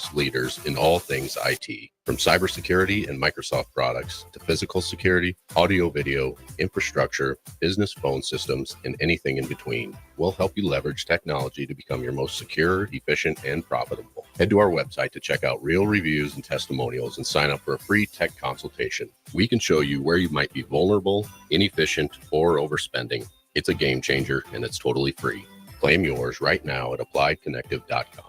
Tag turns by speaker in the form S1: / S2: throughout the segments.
S1: world-class leaders in all things IT. From cybersecurity and Microsoft products to physical security, audio-video, infrastructure, business phone systems, and anything in between, we'll help you leverage technology to become your most secure, efficient, and profitable. Head to our website to check out real reviews and testimonials and sign up for a free tech consultation. We can show you where you might be vulnerable, inefficient, or overspending. It's a game changer, and it's totally free. Claim yours right now at appliedconnective.com.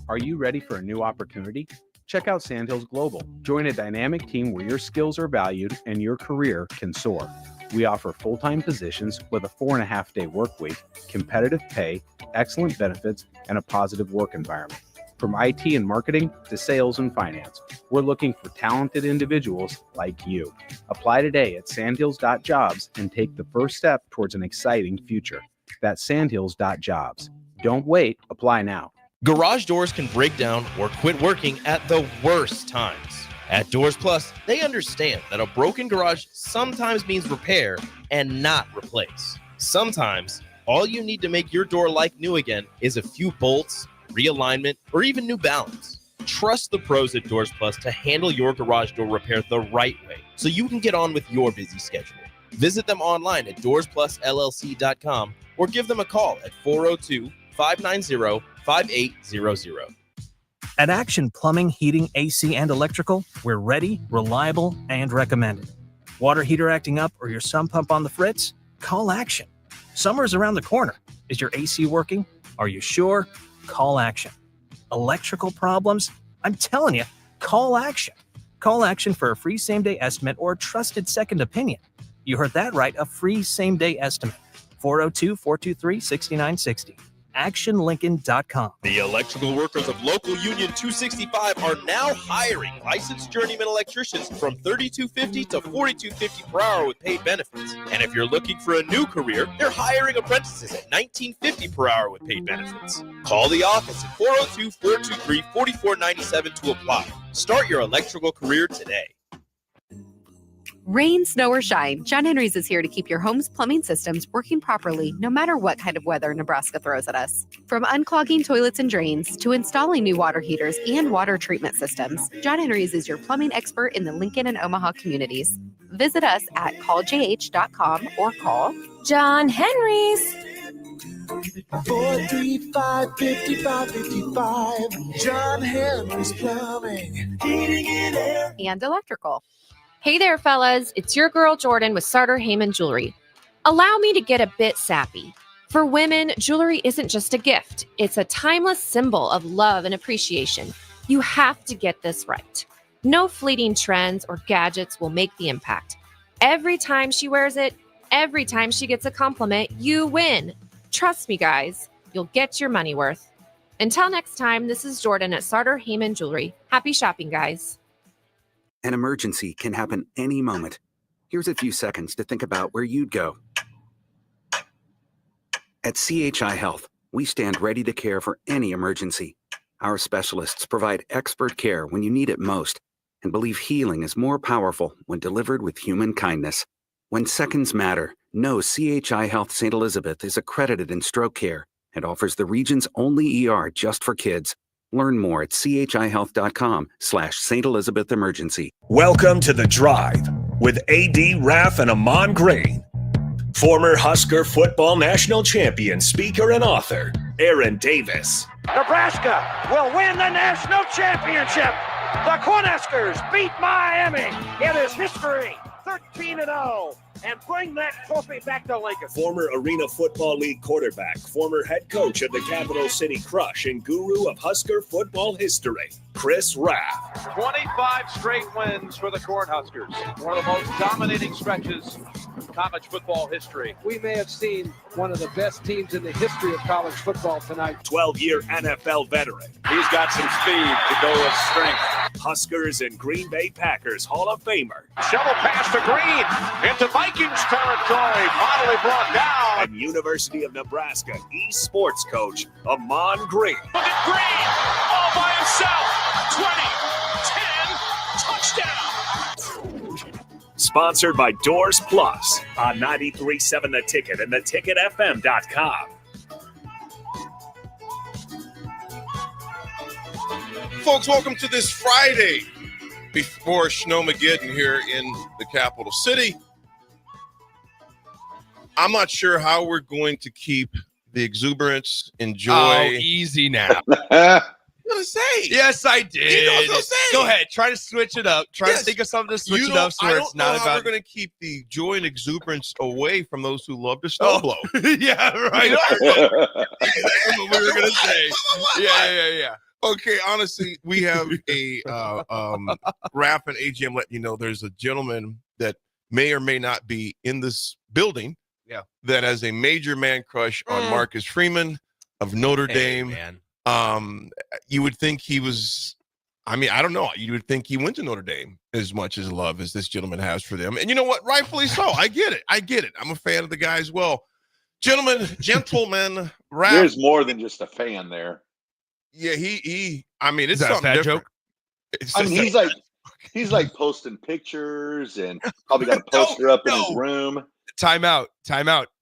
S2: Are you ready for a new opportunity? Check out Sandhills Global. Join a dynamic team where your skills are valued and your career can soar. We offer full-time positions with a 4.5-day work week, competitive pay, excellent benefits, and a positive work environment. From IT and marketing to sales and finance, we're looking for talented individuals like you. Apply today at sandhills.jobs and take the first step towards an exciting future. That's sandhills.jobs. Don't wait. Apply now.
S3: Garage doors can break down or quit working at the worst times. At Doors Plus, they understand that a broken garage sometimes means repair and not replace. Sometimes, all you need to make your door like new again is a few bolts, realignment, or even new balance. Trust the pros at Doors Plus to handle your garage door repair the right way so you can get on with your busy schedule. Visit them online at doorsplusllc.com or give them a call at 402-590-5800.
S4: At Action Plumbing, Heating, AC, and Electrical, we're ready, reliable, and recommended. Water heater acting up or your sump pump on the fritz? Call Action. Summer's around the corner. Is your AC working? Are you sure? Call Action. Electrical problems? I'm telling you, call Action. Call Action for a free same-day estimate or a trusted second opinion. You heard that right, a free same-day estimate. 402-423-6960. actionlincoln.com.
S3: The electrical workers of Local Union 265 are now hiring licensed journeyman electricians from $32.50 to $42.50 per hour with paid benefits. And if you're looking for a new career, they're hiring apprentices at $19.50 per hour with paid benefits. Call the office at 402-423-4497 to apply. Start your electrical career today.
S5: Rain, snow, or shine, John Henry's is here to keep your home's plumbing systems working properly no matter what kind of weather Nebraska throws at us. From unclogging toilets and drains to installing new water heaters and water treatment systems, John Henry's is your plumbing expert in the Lincoln and Omaha communities. Visit us at calljh.com or call John Henry's.
S6: 435-5555. John Henry's Plumbing, Heating and Air,
S5: and Electrical.
S7: Hey there, fellas. It's your girl, Jordan, with Sartor Heyman Jewelry. Allow me to get a bit sappy. For women, jewelry isn't just a gift. It's a timeless symbol of love and appreciation. You have to get this right. No fleeting trends or gadgets will make the impact. Every time she wears it, every time she gets a compliment, you win. Trust me, guys. You'll get your money worth. Until next time, this is Jordan at Sartor Heyman Jewelry. Happy shopping, guys.
S8: An emergency can happen any moment. Here's a few seconds to think about where you'd go. At CHI Health, we stand ready to care for any emergency. Our specialists provide expert care when you need it most and believe healing is more powerful when delivered with human kindness. When seconds matter, know CHI Health St. Elizabeth is accredited in stroke care and offers the region's only ER just for kids. Learn more at chihealth.com/St. Elizabeth Emergency.
S9: Welcome to The Drive with AD Raff and Ahman Green. Former Husker football national champion, speaker, and author, Aaron Davis.
S10: Nebraska will win the national championship. The Cornhuskers beat Miami. It is history, 13-0. And bring that trophy back to Lincoln.
S9: Former Arena Football League quarterback, former head coach of the Capital City Crush, and guru of Husker football history, Chris Raff.
S11: 25 straight wins for the Cornhuskers. One of the most dominating stretches in college football history.
S12: We may have seen one of the best teams in the history of college football tonight.
S9: 12-year NFL veteran.
S11: He's got some speed to go with strength.
S9: Huskers and Green Bay Packers Hall of Famer.
S11: Shovel pass to Green into Vikings territory. Finally brought down.
S9: And University of Nebraska East sports coach, Ahman Green.
S11: Look at Green all by himself. 20, 10, touchdown.
S9: Sponsored by Doors Plus on 93.7 The Ticket and theticketfm.com.
S13: Folks, welcome to this Friday before Snowmageddon here in the capital city. I'm not sure how we're going to keep the exuberance and joy.
S3: Oh, easy now.
S13: What to say?
S3: Yes, I did.
S13: You know what I'm saying?
S3: Go ahead. Try to switch it up. Try to think of something to switch it up so
S13: I
S3: it's
S13: don't know
S3: not
S13: how
S3: about.
S13: we're going to keep the joy and exuberance away from those who love to snowblow.
S3: Yeah, right. That's what we were going to say. Yeah.
S13: Okay, honestly, we have a Raff and AG. I'm letting you know there's a gentleman that may or may not be in this building that has a major man crush on Marcus Freeman of Notre Dame.
S3: Man.
S13: You would think he was, I don't know. You would think he went to Notre Dame as much as love as this gentleman has for them. And you know what? Rightfully so. I get it. I'm a fan of the guy as well. Gentlemen, Raff.
S14: There's more than just a fan there.
S13: Yeah, it's
S3: Is that
S13: something
S3: a fat
S13: different.
S3: joke?
S14: He's like posting pictures and probably got a poster up in his room.
S3: Time out.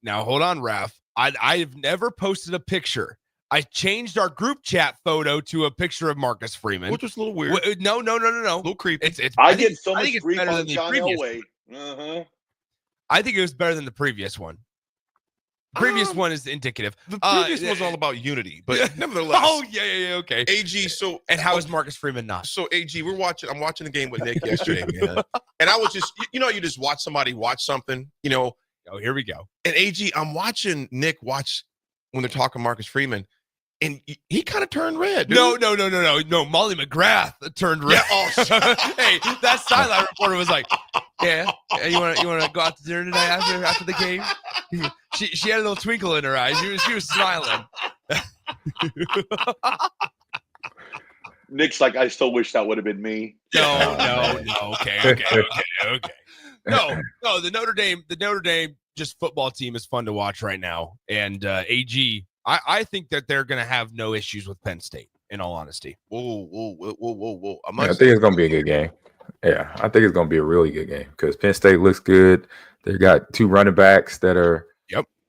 S3: Now, hold on, Raff. I've never posted a picture. I changed our group chat photo to a picture of Marcus Freeman.
S13: Which was a little weird.
S3: No.
S13: A little creepy.
S14: I get so much grief on John Elway.
S3: I think it was better than the previous one. The previous one is indicative.
S13: The previous was all about unity, but nevertheless.
S3: Oh, yeah, okay.
S13: AG,
S3: and how is Marcus Freeman not?
S13: So, AG, I'm watching the game with Nick yesterday, man. And I was just, you just watch somebody watch something,
S3: Oh, here we go.
S13: And AG, I'm watching Nick watch when they're talking Marcus Freeman, and he kind of turned red. Dude.
S3: No. Molly McGrath turned red.
S13: Yeah,
S3: hey, that sideline reporter was like, "Yeah, you want to go out to dinner tonight after the game?" She had a little twinkle in her eyes. She was smiling.
S14: Nick's like, I still wish that would have been me.
S3: No. Okay. No. The Notre Dame just football team is fun to watch right now. And AG, I think that they're going to have no issues with Penn State, in all honesty.
S13: Whoa.
S15: I think it's going to be a good game. Yeah, I think it's going to be a really good game because Penn State looks good. They got two running backs that are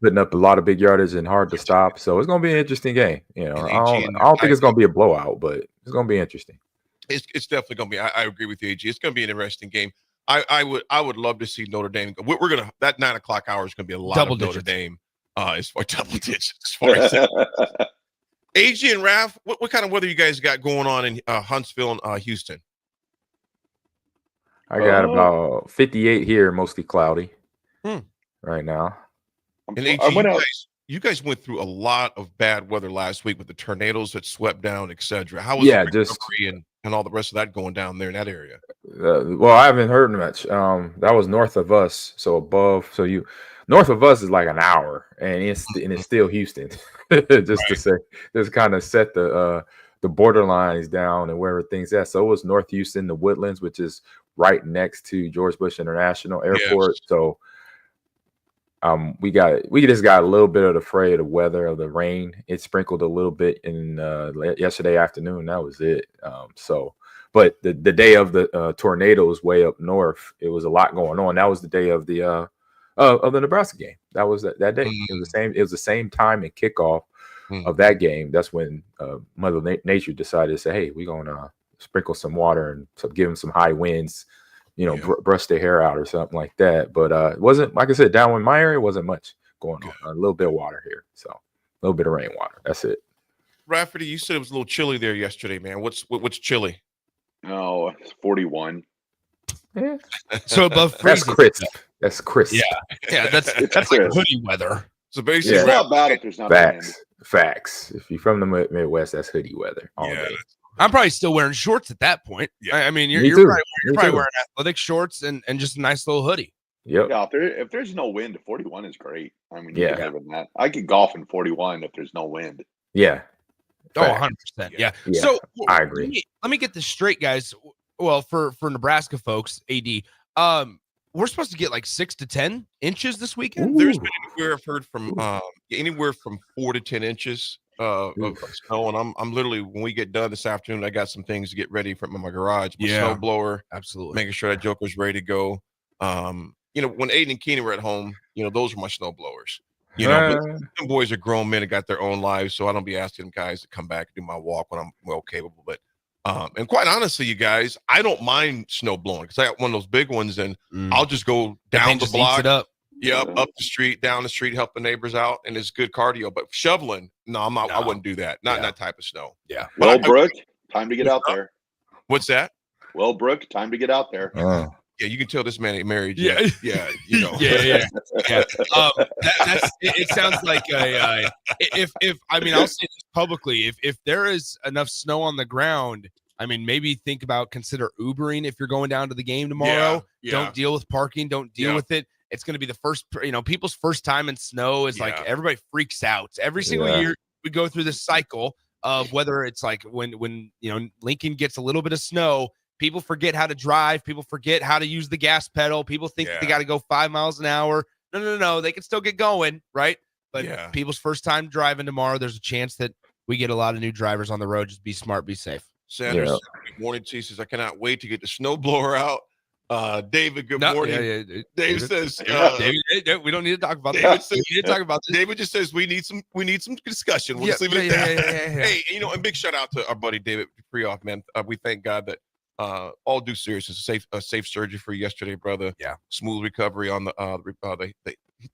S15: putting up a lot of big yardage and hard to stop. So it's going to be an interesting game. I don't think it's going to be a blowout, but it's going to be interesting.
S13: It's definitely going to be. I agree with you, AG. It's going to be an interesting game. I would love to see Notre Dame. We're gonna that 9 o'clock hour is going to be a lot of Notre Dame. As far double digits, as far as that. AG and Raff, what kind of weather you guys got going on in Huntsville and Houston?
S15: I got about 58 here, mostly cloudy right now.
S13: And AG, you guys went through a lot of bad weather last week with the tornadoes that swept down, etc. How was the recovery and all the rest of that going down there in that area?
S15: Well, I haven't heard much. That was north of us, so above. So north of us is like an hour, and it's still Houston. Just kind of set the borderlines down and where everything's at. So it was North Houston, the Woodlands, which is right next to George Bush International Airport. Yes. So we just got a little bit of the fray of the weather, of the rain. It sprinkled a little bit in yesterday afternoon. That was it. But the day of the tornadoes way up north, it was a lot going on. That was the day of the Nebraska game. That was that day. It was the same time and kickoff of that game. That's when Mother Nature decided to say, "Hey, we're gonna sprinkle some water and give them some high winds." Brush their hair out or something like that. But it wasn't, like I said, down in my area, wasn't much going on. A little bit of water here. So a little bit of rainwater. That's it.
S13: Rafferty, you said it was a little chilly there yesterday, man. What's chilly?
S14: Oh, it's 41.
S15: Yeah.
S3: So above freezing.
S15: That's crisp.
S3: Yeah. That's like hoodie weather.
S13: So basically,
S14: it's not bad if there's not
S15: facts. If you're from the Midwest, that's hoodie weather all day.
S3: I'm probably still wearing shorts at that point. Yeah. I mean, you're probably wearing athletic shorts and just a nice little hoodie.
S15: Yep.
S14: Yeah. If there's no wind, 41 is great. I mean, you can live in that. I could golf in 41 if there's no wind.
S15: Yeah.
S3: Oh, 100%. Yeah. So
S15: I agree.
S3: Let me get this straight, guys. Well, for Nebraska folks, AD, we're supposed to get like 6 to 10 inches this weekend.
S13: There's been anywhere I've heard from anywhere from 4 to 10 inches of snow, and I'm literally, when we get done this afternoon, I got some things to get ready from my garage. My snow blower,
S3: absolutely,
S13: making sure that Joker's ready to go. When Aiden and Keenan were at home, those were my snow blowers. But them boys are grown men and got their own lives, so I don't be asking them guys to come back and do my walk when I'm well capable. But And quite honestly, you guys, I don't mind snow blowing because I got one of those big ones, and I'll just go down the block.
S3: It up.
S13: Yep, up the street, down the street, help the neighbors out, and it's good cardio. But shoveling, no, I'm not. I wouldn't do that. Not in that type of snow.
S3: Yeah.
S14: Well, Brooke, time to get out there.
S13: What's that?
S14: Well, Brooke, time to get out there.
S13: Yeah, you can tell this man ain't married
S3: Yeah.
S13: yet. Yeah, you know.
S3: yeah. It sounds like if I mean, I'll say this publicly, if there is enough snow on the ground, I mean, maybe consider Ubering if you're going down to the game tomorrow.
S13: Yeah.
S3: Don't deal with parking. Don't deal with it. It's going to be the first, people's first time in snow is like everybody freaks out. Every single year we go through this cycle of whether it's like when Lincoln gets a little bit of snow, people forget how to drive. People forget how to use the gas pedal. People think they got to go 5 miles an hour. No. They can still get going, right? But people's first time driving tomorrow, there's a chance that we get a lot of new drivers on the road. Just be smart, be safe.
S13: Sanders, good morning to you. Says, I cannot wait to get the snowblower out. David, good morning. Dave says,
S3: David, we don't need to talk about that. We need to talk about this.
S13: David just says we need some discussion. We'll just leave it at that. Hey, and big shout out to our buddy David Freoff, man. We thank God that all due seriousness, a safe surgery for you yesterday, brother.
S3: Yeah,
S13: smooth recovery on the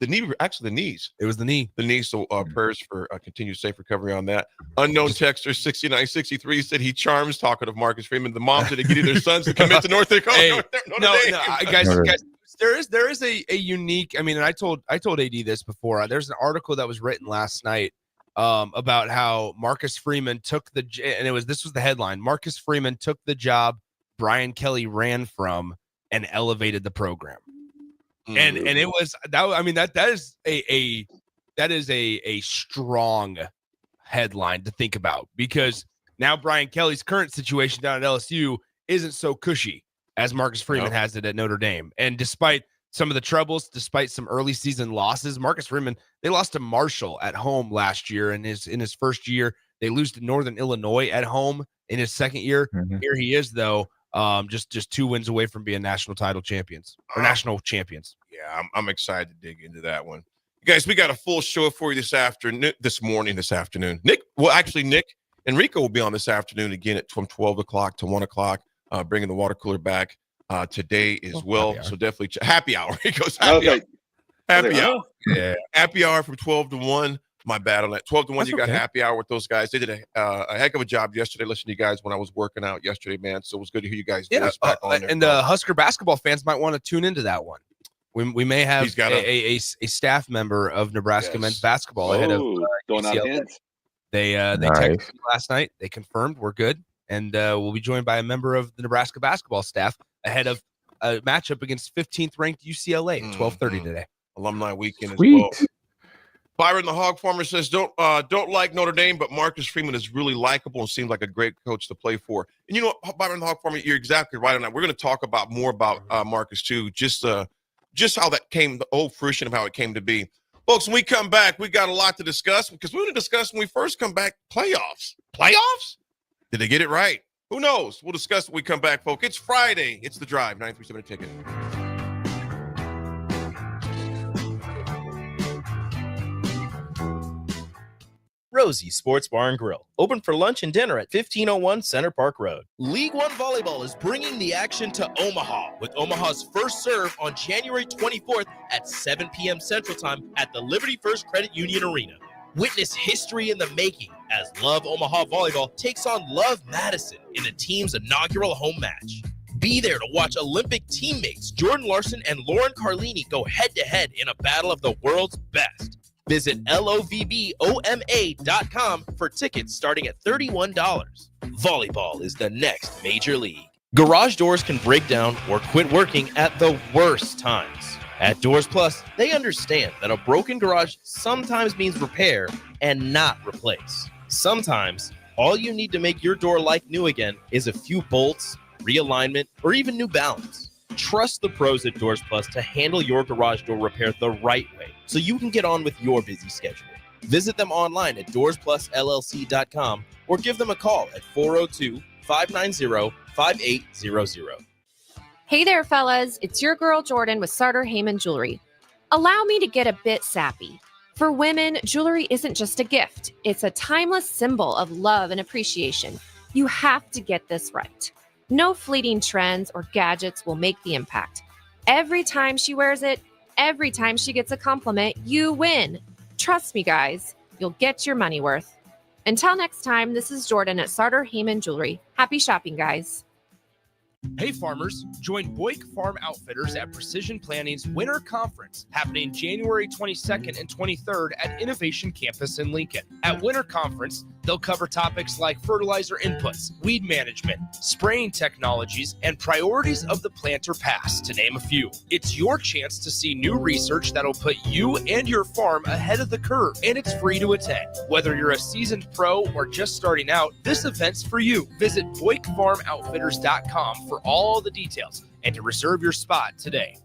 S13: knee. Actually, the knees.
S3: It was the knee.
S13: The knee. So prayers for continued safe recovery on that. Unknown texter 6963 said he charms talking of Marcus Freeman. The moms didn't get their sons to commit to North Dakota.
S3: Guys, there is a unique. I mean, and I told AD this before. There's an article that was written last night about how Marcus Freeman took this was the headline. Marcus Freeman took the job Brian Kelly ran from and elevated the program. And it was that. I mean, that is a strong headline to think about, because now Brian Kelly's current situation down at LSU isn't so cushy as Marcus Freeman has it at Notre Dame. And despite some of the troubles, despite some early season losses, Marcus Freeman, they lost to Marshall at home last year. And in his first year, they lose to Northern Illinois at home in his second year. Here he is, though. Just 2 wins away from being national champions.
S13: Yeah, I'm excited to dig into that one. You guys, we got a full show for you this afternoon. Nick and Rico will be on this afternoon again from 12 o'clock to 1 o'clock, bringing the water cooler back today as well. So definitely happy hour. Rico's happy hour. Happy hour. Yeah, happy hour from 12 to 1. My bad on that. 12 to 1, you got happy hour with those guys. They did a heck of a job yesterday listening to you guys when I was working out yesterday, man. So it was good to hear you guys voice back on there.
S3: And Husker basketball fans might want to tune into that one. We may have a staff member of Nebraska men's basketball ahead of
S14: going out
S3: hints. They texted me last night. They confirmed we're good, and we'll be joined by a member of the Nebraska basketball staff ahead of a matchup against 15th ranked UCLA at 12:30 today.
S13: Alumni weekend as well. Byron the Hog Farmer says, don't like Notre Dame, but Marcus Freeman is really likable and seems like a great coach to play for. And you know what, Byron the Hog Farmer, you're exactly right on that. We're going to talk about more about Marcus too, just how that came, the old fruition of how it came to be. Folks, when we come back, we got a lot to discuss, because we want to discuss when we first come back, playoffs. Playoffs? Did they get it right? Who knows? We'll discuss when we come back, folks. It's Friday. It's The Drive, 937 Ticket.
S3: Rosie Sports Bar and Grill, open for lunch and dinner at 1501 Center Park Road. League One Volleyball is bringing the action to Omaha, with Omaha's first serve on January 24th at 7 p.m. Central Time at the Liberty First Credit Union Arena. Witness history in the making as Love Omaha Volleyball takes on Love Madison in the team's inaugural home match. Be there to watch Olympic teammates Jordan Larson and Lauren Carlini go head-to-head in a battle of the world's best. Visit lovboma.com for tickets starting at $31. Volleyball is the next major league. Garage doors can break down or quit working at the worst times. At Doors Plus, they understand that a broken garage sometimes means repair and not replace. Sometimes, all you need to make your door like new again is a few bolts, realignment, or even new balance. Trust the pros at Doors Plus to handle your garage door repair the right way, so you can get on with your busy schedule. Visit them online at doorsplusllc.com or give them a call at 402-590-5800.
S7: Hey there, fellas. It's your girl Jordan with Sartor Heyman Jewelry. Allow me to get a bit sappy. For women, jewelry isn't just a gift. It's a timeless symbol of love and appreciation. You have to get this right. No fleeting trends or gadgets will make the impact. Every time she wears it, every time she gets a compliment, you win. Trust me, guys, you'll get your money worth. Until next time, this is Jordan at Sartor Heyman Jewelry. Happy shopping, guys.
S3: Hey farmers, join Boyk Farm Outfitters at Precision Planning's Winter Conference happening January 22nd and 23rd at Innovation Campus in Lincoln. At Winter Conference, they'll cover topics like fertilizer inputs, weed management, spraying technologies, and priorities of the planter pass, to name a few. It's your chance to see new research that'll put you and your farm ahead of the curve, and it's free to attend. Whether you're a seasoned pro or just starting out, this event's for you. Visit BoykFarmOutfitters.com for all the details and to reserve your spot today.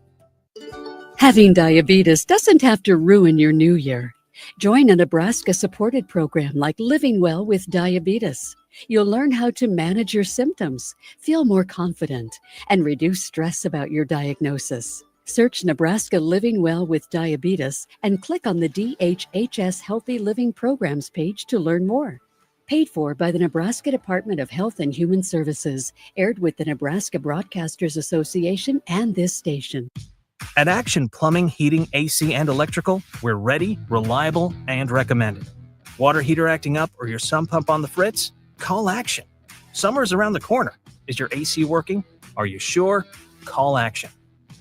S16: Having diabetes doesn't have to ruin your new year. Join a Nebraska-supported program like Living Well with Diabetes. You'll learn how to manage your symptoms, feel more confident, and reduce stress about your diagnosis. Search Nebraska Living Well with Diabetes and click on the DHHS Healthy Living Programs page to learn more. Paid for by the Nebraska Department of Health and Human Services, aired with the Nebraska Broadcasters Association and this station.
S4: At Action Plumbing, Heating, AC, and Electrical, we're ready, reliable, and recommended. Water heater acting up or your sump pump on the fritz? Call Action. Summer's around the corner. Is your AC working? Are you sure? Call Action.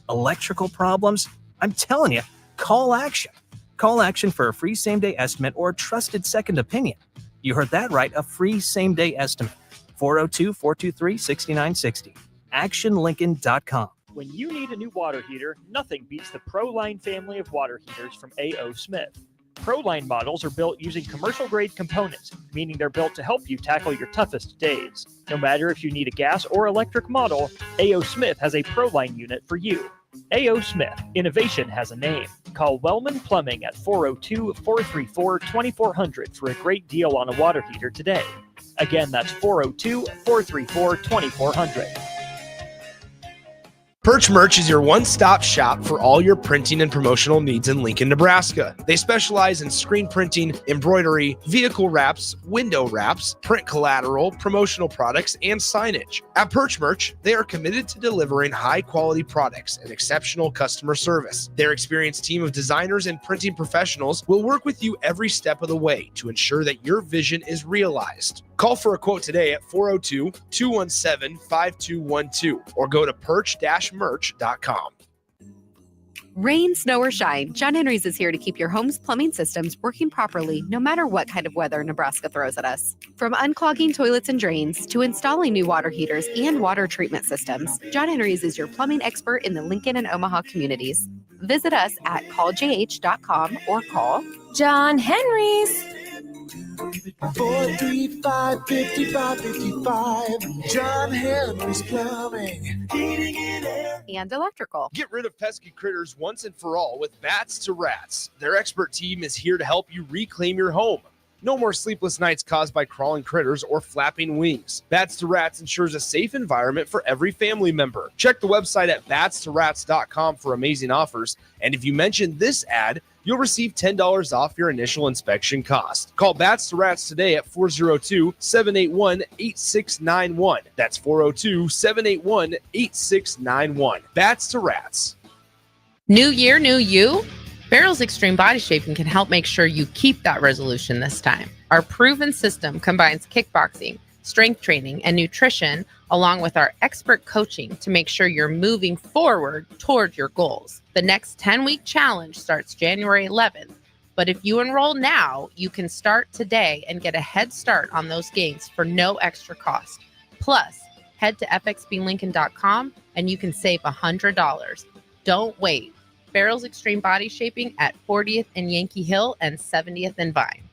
S4: Electrical problems? I'm telling you, call Action. Call Action for a free same-day estimate or trusted second opinion. You heard that right, a free same-day estimate. 402-423-6960. ActionLincoln.com.
S17: When you need a new water heater, nothing beats the ProLine family of water heaters from A.O. Smith. ProLine models are built using commercial-grade components, meaning they're built to help you tackle your toughest days. No matter if you need a gas or electric model, A.O. Smith has a ProLine unit for you. A.O. Smith, innovation has a name. Call Wellman Plumbing at 402-434-2400 for a great deal on a water heater today. Again, that's 402-434-2400.
S3: Perch Merch is your one-stop shop for all your printing and promotional needs in Lincoln, Nebraska. They specialize in screen printing, embroidery, vehicle wraps, window wraps, print collateral, promotional products, and signage. At Perch Merch, they are committed to delivering high-quality products and exceptional customer service. Their experienced team of designers and printing professionals will work with you every step of the way to ensure that your vision is realized. Call for a quote today at 402-217-5212 or go to perch-merch.com.
S5: Rain, snow, or shine, John Henry's is here to keep your home's plumbing systems working properly no matter what kind of weather Nebraska throws at us. From unclogging toilets and drains to installing new water heaters and water treatment systems, John Henry's is your plumbing expert in the Lincoln and Omaha communities. Visit us at calljh.com or call
S7: John Henry's.
S6: 435-5555. John Henry's Plumbing, Heating and Air.
S5: And electrical.
S3: Get rid of pesky critters once and for all with Bats to Rats. Their expert team is here to help you reclaim your home. No more sleepless nights caused by crawling critters or flapping wings. Bats to Rats ensures a safe environment for every family member. Check the website at batstoRats.com for amazing offers. And if you mention this ad, you'll receive $10 off your initial inspection cost. Call Bats to Rats today at 402-781-8691. That's 402-781-8691. Bats to Rats.
S18: New year, new you? Barrel's Extreme Body Shaping can help make sure you keep that resolution this time. Our proven system combines kickboxing, strength training, and nutrition, along with our expert coaching to make sure you're moving forward toward your goals. The next 10-week challenge starts January 11th, but if you enroll now, you can start today and get a head start on those gains for no extra cost. Plus, head to fxblincoln.com and you can save $100. Don't wait. Barrel's Extreme Body Shaping at 40th and Yankee Hill and 70th and Vine.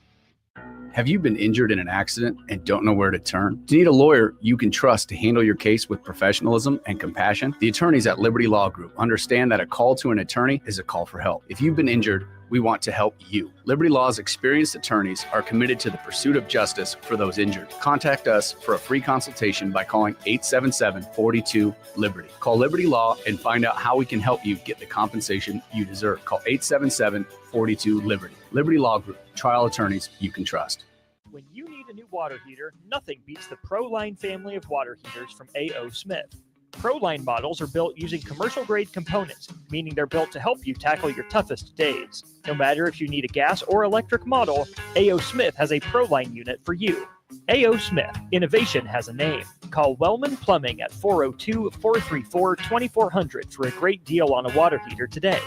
S19: Have you been injured in an accident and don't know where to turn? Do you need a lawyer you can trust to handle your case with professionalism and compassion? The attorneys at Liberty Law Group understand that a call to an attorney is a call for help. If you've been injured, we want to help you. Liberty Law's experienced attorneys are committed to the pursuit of justice for those injured. Contact us for a free consultation by calling 877-42-LIBERTY. Call Liberty Law and find out how we can help you get the compensation you deserve. Call 877-42-LIBERTY. Liberty Law Group, trial attorneys you can trust.
S17: When you need a new water heater, nothing beats the ProLine family of water heaters from A.O. Smith. ProLine models are built using commercial-grade components, meaning they're built to help you tackle your toughest days. No matter if you need a gas or electric model, A.O. Smith has a ProLine unit for you. A.O. Smith, innovation has a name. Call Wellman Plumbing at 402-434-2400 for a great deal on a water heater today.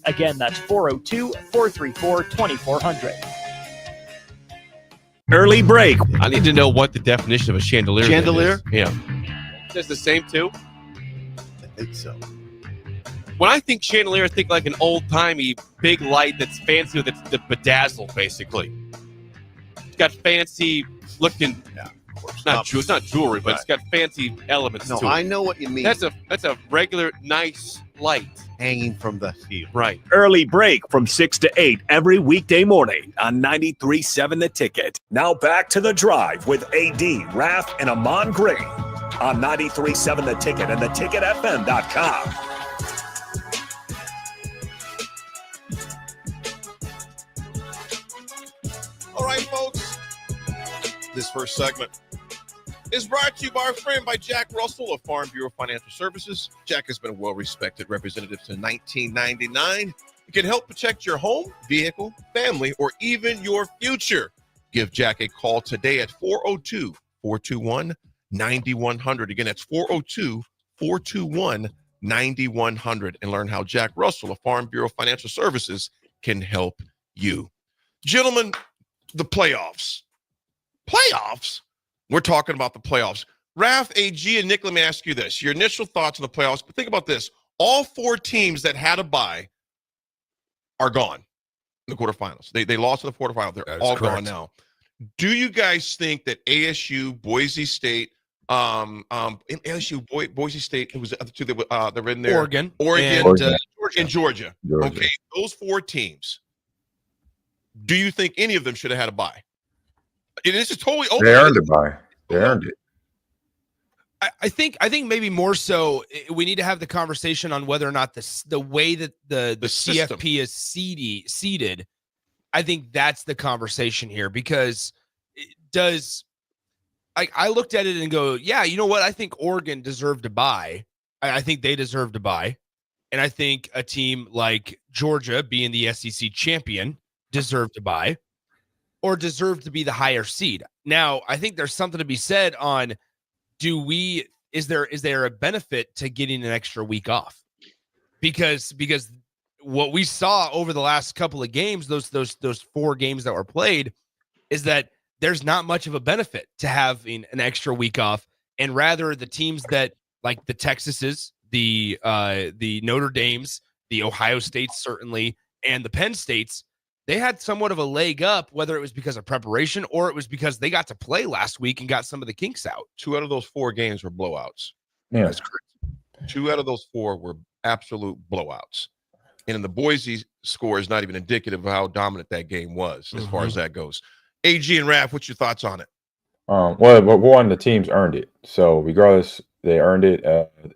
S17: Again, that's 402-434-2400.
S9: Early break.
S3: I need to know what the definition of a chandelier
S1: Chandelier?
S3: is. Yeah.
S1: It's the same too? I think so.
S3: When I think chandelier, I think like an old-timey big light that's fancy with the bedazzled, basically. It's got fancy looking.
S1: Yeah, of course.
S3: It's not jewelry, but it's got fancy elements to it.
S1: I know what you mean.
S3: That's a regular nice light
S1: hanging from the ceiling.
S3: Right.
S9: Early break from 6 to 8 every weekday morning on 93.7 The Ticket. Now back to The Drive with AD, Raff, and Ahman Gray on 93.7 The Ticket and theticketfm.com.
S13: All right, folks. This first segment is brought to you by our friend by Jack Russell of Farm Bureau Financial Services. Jack has been a well-respected representative since 1999. He can help protect your home, vehicle, family, or even your future. Give Jack a call today at 402-421-9100. Again, that's 402-421-9100 and learn how Jack Russell of Farm Bureau Financial Services can help you. Gentlemen, the playoffs. Playoffs? We're talking about the playoffs. Raff, AG, and Nick, let me ask you this. Your initial thoughts on the playoffs. But think about this. All four teams that had a bye are gone in the quarterfinals. They lost in the quarterfinals. They're all gone now. Do you guys think that ASU, Boise State, Boise State, it was the other two that were in there?
S3: Oregon,
S13: and Georgia. Okay, those four teams. Do you think any of them should have had a bye? It is totally open.
S15: They earned a bye. They earned it.
S20: I think maybe more so we need to have the conversation on whether or not the way that the CFP is seeded. I think that's the conversation here, because I looked at it and go, yeah, you know what? I think Oregon deserved a bye. I think they deserved a bye. And I think a team like Georgia, being the SEC champion, deserved a bye or deserved to be the higher seed. Now, I think there's something to be said on, is there a benefit to getting an extra week off? Because what we saw over the last couple of games, those 4 games that were played, is that there's not much of a benefit to having an extra week off, and rather the teams that, like the Texases, the Notre Dames, the Ohio States certainly, and the Penn States, they had somewhat of a leg up, whether it was because of preparation or it was because they got to play last week and got some of the kinks out.
S13: 2 out of those 4 games were blowouts.
S15: Yeah.
S13: That's correct. 2 out of those 4 were absolute blowouts. And the Boise score is not even indicative of how dominant that game was as far as that goes. AG and Raff, what's your thoughts on it?
S15: Well, one, the teams earned it. So regardless, they earned it.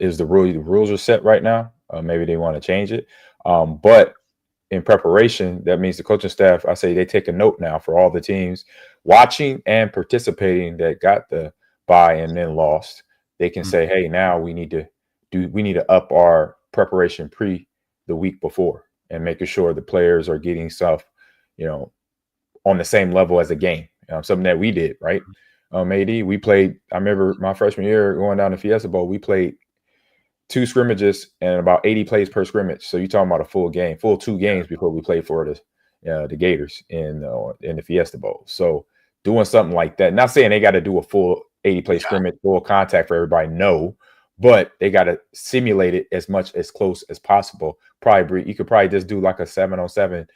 S15: Is the rules are set right now? Maybe they want to change it. But in preparation, that means the coaching staff, I say they take a note now for all the teams watching and participating that got the bye and then lost. They can say, hey, now we need to up our preparation the week before and making sure the players are getting stuff, on the same level as a game. Something that we did, right? AD, we played, I remember my freshman year going down to Fiesta Bowl, we played 2 scrimmages and about 80 plays per scrimmage. So you're talking about a full 2 games before we played for the Gators in the Fiesta Bowl. So doing something like that, not saying they got to do a full 80 play scrimmage, full contact for everybody, no, but they got to simulate it as close as possible. You could probably just do like a 7-on-7,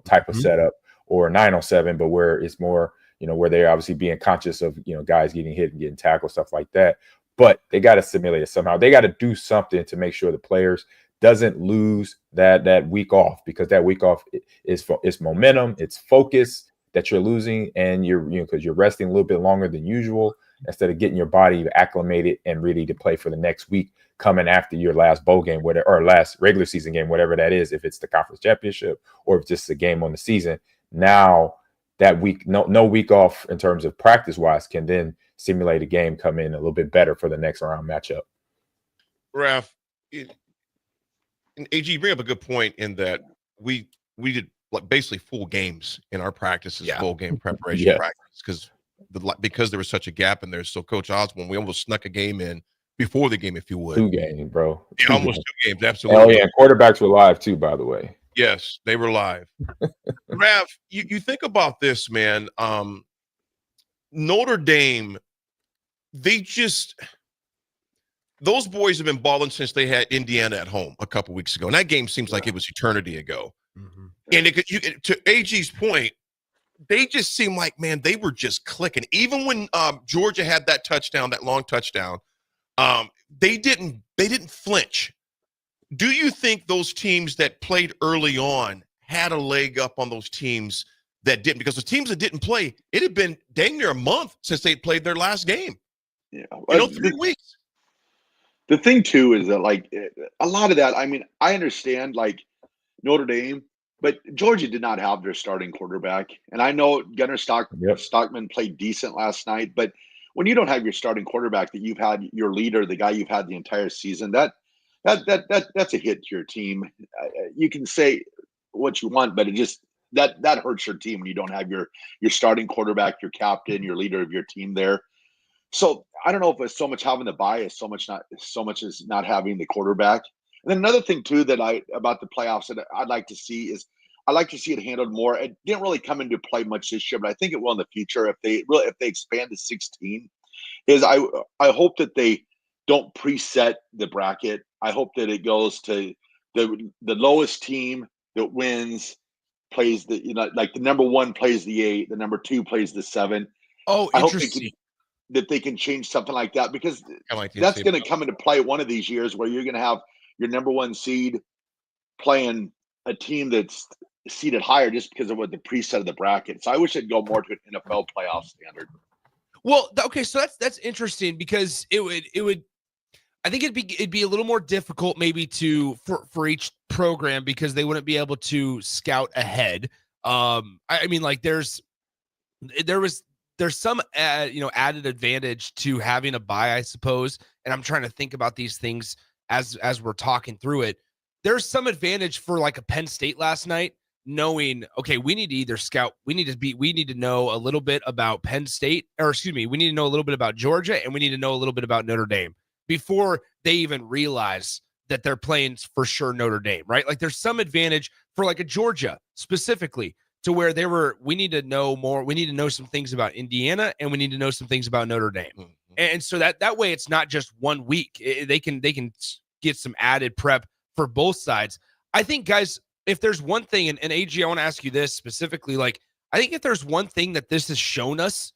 S15: type of setup, or a 9-on-7, but where it's more, where they're obviously being conscious of, guys getting hit and getting tackled, stuff like that. But they got to simulate it somehow. They got to do something to make sure the players doesn't lose that week off, because that week off is momentum, it's focus that you're losing, and because you're resting a little bit longer than usual instead of getting your body acclimated and ready to play for the next week coming after your last bowl game, or last regular season game, whatever that is, if it's the conference championship or if it's just a game on the season. Now that week, no week off in terms of practice wise, can then simulate a game, come in a little bit better for the next round matchup.
S13: Raff, and AG, you bring up a good point in that we did like basically full games in our practices, full game preparation practice, because there was such a gap in there. So Coach Osborne, we almost snuck a game in before the game, if you would.
S15: 2 games, bro.
S13: Yeah, almost 2 games, absolutely.
S15: Oh yeah, and quarterbacks were live too, by the way.
S13: Yes, they were live. Raff, you think about this, man. Notre Dame, those boys have been balling since they had Indiana at home a couple weeks ago. And that game seems like it was eternity ago. Mm-hmm. And to AG's point, they just seem like, man, they were just clicking. Even when Georgia had that touchdown, that long touchdown, they didn't flinch. Do you think those teams that played early on had a leg up on those teams that didn't? Because the teams that didn't play, it had been dang near a month since they played their last game.
S14: Yeah,
S13: 3 weeks.
S14: The thing too is that like a lot of that. I mean, I understand like Notre Dame, but Georgia did not have their starting quarterback, and I know Gunnar Stockman played decent last night, but when you don't have your starting quarterback, that you've had your leader, the guy you've had the entire season, that's a hit to your team. You can say what you want, but it just that hurts your team when you don't have your starting quarterback, your captain, your leader of your team there. So I don't know if it's so much having the bias, so much as not having the quarterback. And then another thing too about the playoffs that I'd like to see is I'd like to see it handled more. It didn't really come into play much this year, but I think it will in the future if they expand to 16. Is I hope that they don't preset the bracket. I hope that it goes to the lowest team that wins plays like the number 1 plays the 8, the number 2 plays the 7.
S20: Oh, interesting.
S14: That they can change something like that, because that's going to come into play one of these years where you're going to have your number 1 seed playing a team that's seeded higher just because of what the preset of the bracket. So I wish it'd go more to an NFL playoff standard.
S20: Well, okay, so that's interesting, because it would I think it'd be a little more difficult maybe for each program, because they wouldn't be able to scout ahead. I mean, like there's some added advantage to having a bye, I suppose. And I'm trying to think about these things as we're talking through it. There's some advantage for like a Penn State last night, knowing, okay, we need to either scout, we need to know a little bit about Penn State, we need to know a little bit about Georgia, and we need to know a little bit about Notre Dame before they even realize that they're playing for sure Notre Dame, right? Like there's some advantage for like a Georgia specifically, to where we need to know more. We need to know some things about Indiana, and we need to know some things about Notre Dame. Mm-hmm. And so that way it's not just 1 week. They can get some added prep for both sides. I think, guys, if there's one thing, and AG, I want to ask you this specifically, like, I think if there's one thing that this has shown us,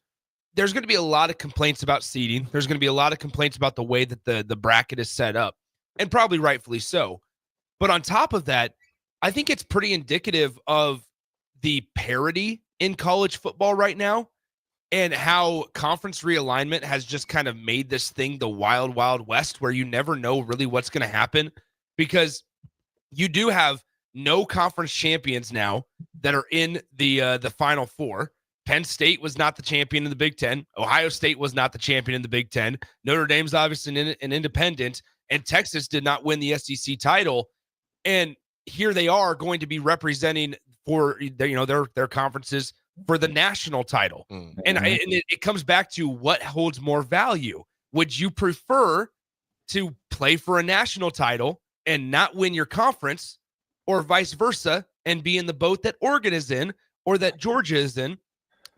S20: there's going to be a lot of complaints about seeding. There's going to be a lot of complaints about the way that the bracket is set up, and probably rightfully so. But on top of that, I think it's pretty indicative of the parity in college football right now, and how conference realignment has just kind of made this thing the wild, wild west, where you never know really what's going to happen, because you do have no conference champions now that are in the Final Four. Penn State was not the champion in the Big Ten. Ohio State was not the champion in the Big Ten. Notre Dame's obviously an independent, and Texas did not win the SEC title. And here they are going to be representing for their conferences for the national title. Mm-hmm. And it comes back to what holds more value. Would you prefer to play for a national title and not win your conference, or vice versa, and be in the boat that Oregon is in or that Georgia is in,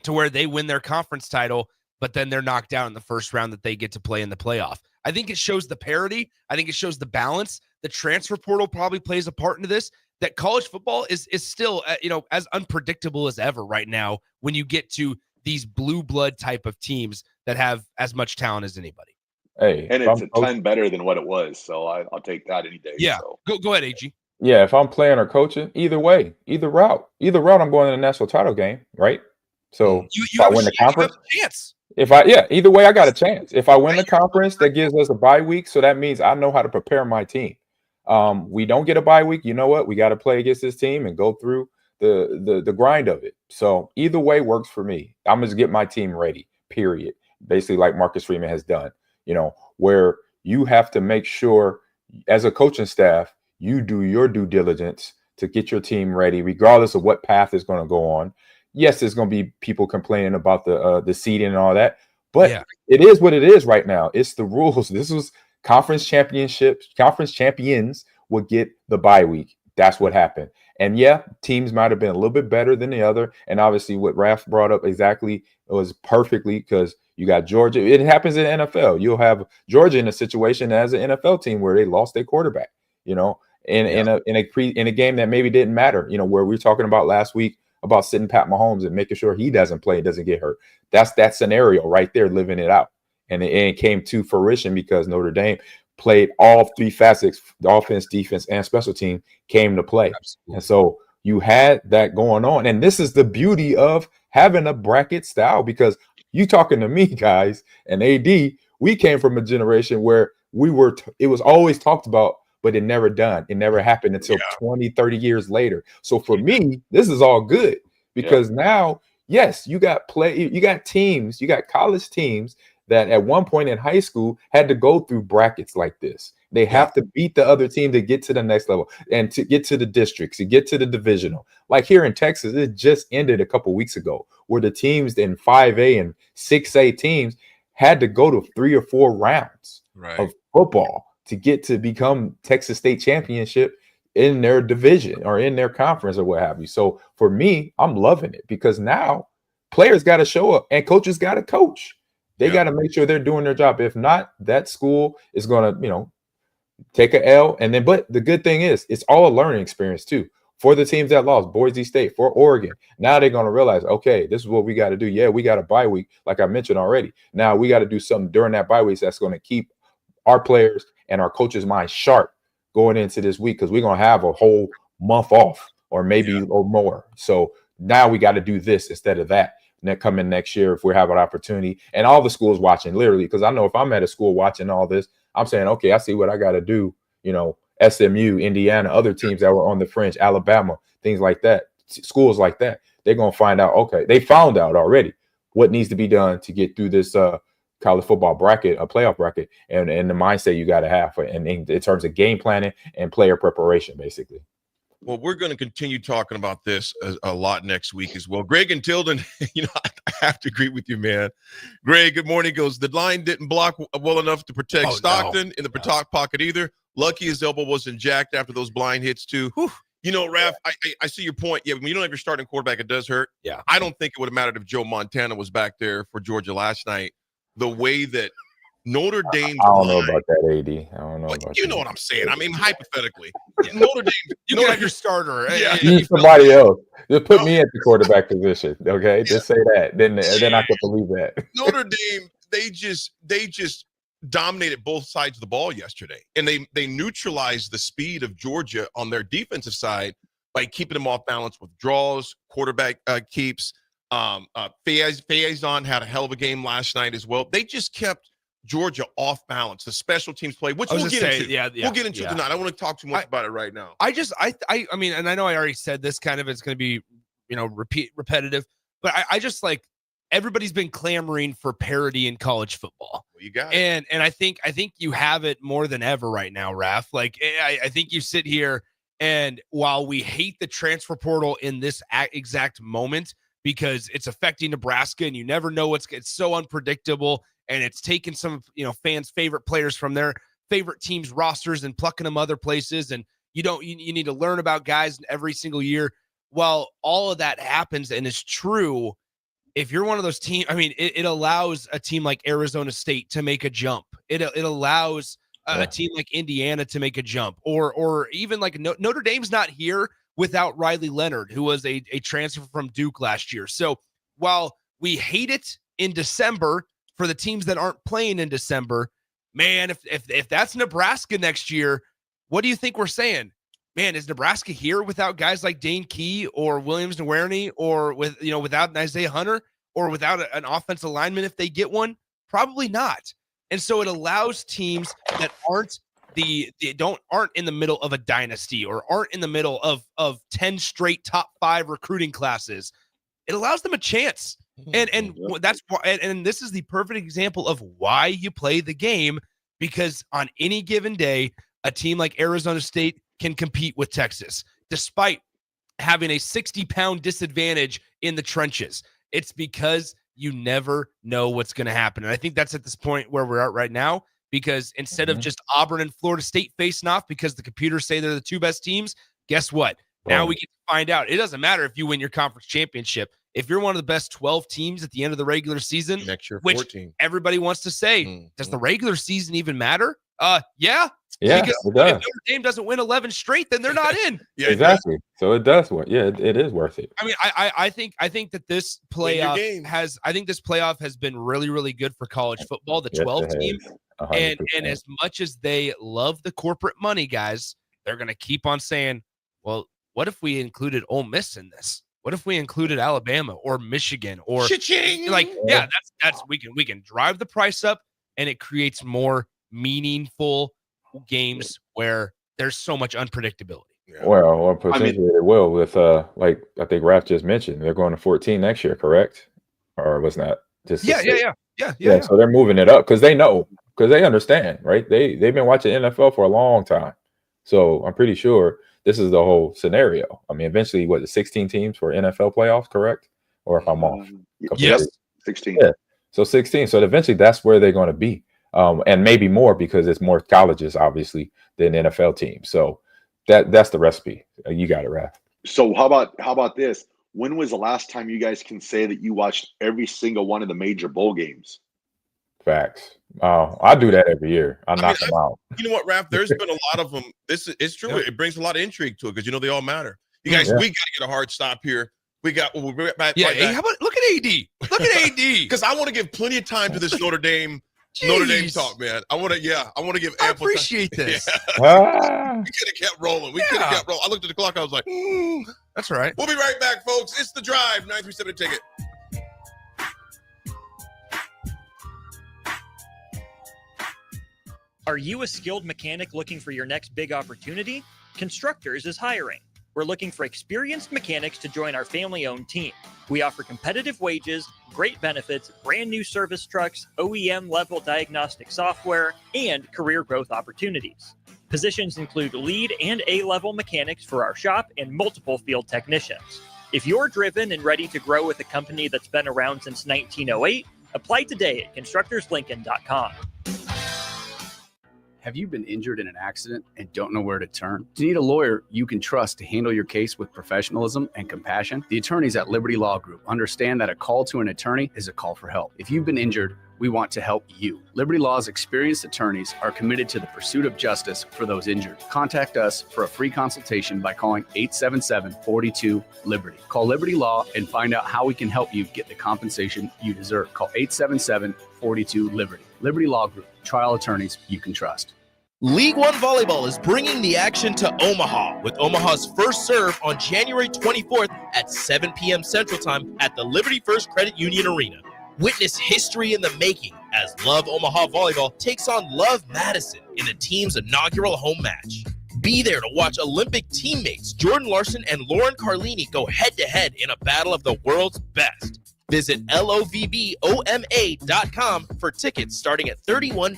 S20: to where they win their conference title, but then they're knocked out in the first round that they get to play in the playoff? I think it shows the parity. I think it shows the balance. The transfer portal probably plays a part into this, that college football is still, as unpredictable as ever right now when you get to these blue blood type of teams that have as much talent as anybody.
S14: Hey, and it's a ton better than what it was. So I'll take that any day.
S20: Yeah.
S14: So.
S20: Go ahead, AG.
S15: Yeah. If I'm playing or coaching, either way, either route, I'm going to the national title game, right? So if I win the conference,
S20: chance.
S15: Either way, I got a chance. If I win the conference, that gives us a bye week. So that means I know how to prepare my team. We don't get a bye week. You know what? We got to play against this team and go through the grind of it. So either way works for me. I'm just get my team ready. Period. Basically, like Marcus Freeman has done. Where you have to make sure as a coaching staff you do your due diligence to get your team ready, regardless of what path is going to go on. Yes, there's going to be people complaining about the seeding and all that, but it is what it is right now. It's the rules. This was conference championships. Conference champions would get the bye week. That's what happened. And yeah, teams might have been a little bit better than the other. And obviously what Raff brought up exactly was perfectly, because you got Georgia. It happens in the NFL. You'll have Georgia in a situation as an NFL team where they lost their quarterback, in a game that maybe didn't matter, where we were talking about last week about sitting Pat Mahomes and making sure he doesn't play, doesn't get hurt. That's that scenario right there, living it out. And it came to fruition because Notre Dame played all three facets, the offense, defense, and special team came to play. Absolutely. And so you had that going on. And this is the beauty of having a bracket style, because you talking to me, guys, and AD, we came from a generation where it was always talked about, but it never done. It never happened until 20, 30 years later. So for me, this is all good, because now, yes, you got teams, you got college teams that at one point in high school had to go through brackets like this. They have to beat the other team to get to the next level and to get to the districts, to get to the divisional. Like here in Texas, it just ended a couple weeks ago where the teams in 5A and 6A teams had to go to 3 or 4 rounds of football to get to become Texas State Championship in their division or in their conference or what have you. So for me, I'm loving it, because now players got to show up and coaches got to coach. They got to make sure they're doing their job. If not, that school is going to, take a L. And then, but the good thing is, it's all a learning experience too. For the teams that lost, Boise State, for Oregon, now they're going to realize, okay, this is what we got to do. Yeah, we got a bye week, like I mentioned already. Now we got to do something during that bye week that's going to keep our players and our coaches' minds sharp going into this week, because we're going to have a whole month off or maybe or more. So now we got to do this instead of that. Coming next year, if we have an opportunity, and all the schools watching, literally, because I know if I'm at a school watching all this, I'm saying, okay, I see what I got to do. SMU, Indiana, other teams that were on the fringe, Alabama, things like that, schools like that, they're going to find out, okay, they found out already what needs to be done to get through this college football bracket, a playoff bracket, and the mindset you got to have in terms of game planning and player preparation, basically.
S13: Well, we're going to continue talking about this a lot next week as well. Greg and Tilden, I have to agree with you, man. Greg, good morning. Goes, the line didn't block well enough to protect Stockton in the pocket either. Lucky his elbow wasn't jacked after those blind hits too. Whew. Raff, I see your point. Yeah, when you don't have your starting quarterback, it does hurt. Yeah, I don't think it would have mattered if Joe Montana was back there for Georgia last night. The way that Notre Dame.
S15: I don't know about that, AD. I don't know about
S13: you know what I'm saying. I mean, hypothetically, Notre Dame.
S20: You can have your starter.
S15: Use somebody else. Just put me at the quarterback position, okay? Just say that. Then I can believe that.
S13: Notre Dame, they just dominated both sides of the ball yesterday, and they neutralized the speed of Georgia on their defensive side by keeping them off balance with draws, quarterback keeps. Faison had a hell of a game last night as well. They just kept Georgia off balance. The special teams play, which we'll get into. We'll get into tonight. I don't want to talk too much about it right now.
S20: I mean, and I know I already said this kind of, it's going to be, repetitive, but I just like, everybody's been clamoring for parity in college football.
S13: Well, you got it.
S20: And I think you have it more than ever right now, Raff. Like, I think you sit here, and while we hate the transfer portal in this exact moment, because it's affecting Nebraska and you never know it's so unpredictable, and it's taken some, fans' favorite players from their favorite teams' rosters and plucking them other places. And you need to learn about guys every single year. Well, all of that happens and is true. If you're one of those teams, I mean, it allows a team like Arizona State to make a jump. It allows a team like Indiana to make a jump, or even like Notre Dame's not here without Riley Leonard, who was a transfer from Duke last year. So while we hate it in December for the teams that aren't playing in December, man, if that's Nebraska next year, what do you think we're saying? Man, is Nebraska here without guys like Dane Key or Williams Nwaneri, or without Isaiah Hunter, or without an offensive lineman if they get one? Probably not. And so it allows teams that aren't aren't in the middle of a dynasty or aren't in the middle of 10 straight top 5 recruiting classes. It allows them a chance. And that's why, and this is the perfect example of why you play the game, because on any given day, a team like Arizona State can compete with Texas, despite having a 60-pound disadvantage in the trenches. It's because you never know what's going to happen. And I think that's at this point where we're at right now, because instead of just Auburn and Florida State facing off because the computers say they're the 2 best teams, guess what? Now we get to find out. It doesn't matter if you win your conference championship. If you're one of the best 12 teams at the end of the regular season,
S13: next year,
S20: which
S13: 14.
S20: Everybody wants to say, does the regular season even matter? Yeah.
S15: Yeah,
S20: Because
S15: it does.
S20: if Notre Dame doesn't win 11 straight, then they're not in.
S15: Exactly. So it does work. Yeah, it is worth it.
S20: I mean, I think that this playoff has been really, really good for college football, the 12 team. And as much as they love the corporate money, guys, they're gonna keep on saying, well, what if we included Ole Miss in this? What if we included Alabama or Michigan or
S13: Cha-ching!
S20: That's we can drive the price up, and it creates more meaningful games where there's so much unpredictability.
S15: Well, potentially they will with like I think Raff just mentioned, they're going to 14 next year, correct? Or was not just
S20: Yeah.
S15: So they're moving it up because they know, because they understand, right? They've been watching NFL for a long time. So I'm pretty sure this is the whole scenario. I mean, eventually, the 16 teams for NFL playoffs, correct? Or if I'm off?
S14: Yes, 16.
S15: Yeah, so 16. So eventually, that's where they're going to be, and maybe more because it's more colleges, obviously, than NFL teams. So that's the recipe. You got it, Raff.
S14: So how about this? When was the last time you guys can say that you watched every single one of the major bowl games?
S15: Facts. I do that every year. I knock them out.
S13: You know what, Raff? There's been a lot of them. It's true. Yeah. It brings a lot of intrigue to it because they all matter. You guys, we got to get a hard stop here. We'll be back.
S20: Yeah. How about look at AD? Look at AD.
S13: Because I want to give plenty of time to this Notre Dame talk, man. I want to give ample
S20: I appreciate
S13: time.
S20: this.
S13: Yeah. We could have kept rolling. I looked at the clock. I was like,
S20: that's all right.
S13: We'll be right back, folks. It's The Drive, 937 Ticket.
S17: Are you a skilled mechanic looking for your next big opportunity? Constructors is hiring. We're looking for experienced mechanics to join our family-owned team. We offer competitive wages, great benefits, brand new service trucks, OEM-level diagnostic software, and career growth opportunities. Positions include lead and A-level mechanics for our shop and multiple field technicians. If you're driven and ready to grow with a company that's been around since 1908, apply today at constructorslincoln.com.
S19: Have you been injured in an accident and don't know where to turn? Do you need a lawyer you can trust to handle your case with professionalism and compassion? The attorneys at Liberty Law Group understand that a call to an attorney is a call for help. If you've been injured, we want to help you. Liberty Law's experienced attorneys are committed to the pursuit of justice for those injured. Contact us for a free consultation by calling 877-42-LIBERTY. Call Liberty Law and find out how we can help you get the compensation you deserve. Call 877-42-LIBERTY. Liberty Law Group, trial attorneys you can trust.
S3: League One Volleyball is bringing the action to Omaha with Omaha's first serve on January 24th at 7 p.m. Central Time at the Liberty First Credit Union Arena. Witness history in the making as Love Omaha Volleyball takes on Love Madison in the team's inaugural home match. Be there to watch Olympic teammates Jordan Larson and Lauren Carlini go head-to-head in a battle of the world's best. Visit lovboma.com for tickets starting at $31.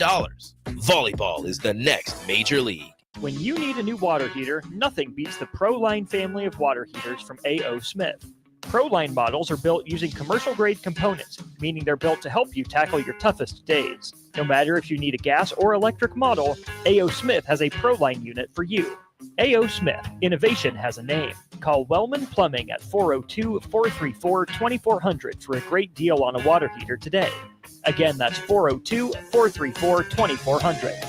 S3: Volleyball is the next major league.
S17: When you need a new water heater, nothing beats the ProLine family of water heaters from A.O. Smith. ProLine models are built using commercial-grade components, meaning they're built to help you tackle your toughest days. No matter if you need a gas or electric model, A.O. Smith has a ProLine unit for you. A.O. Smith, innovation has a name. Call Wellman Plumbing at 402-434-2400 for a great deal on a water heater today. Again, that's 402-434-2400.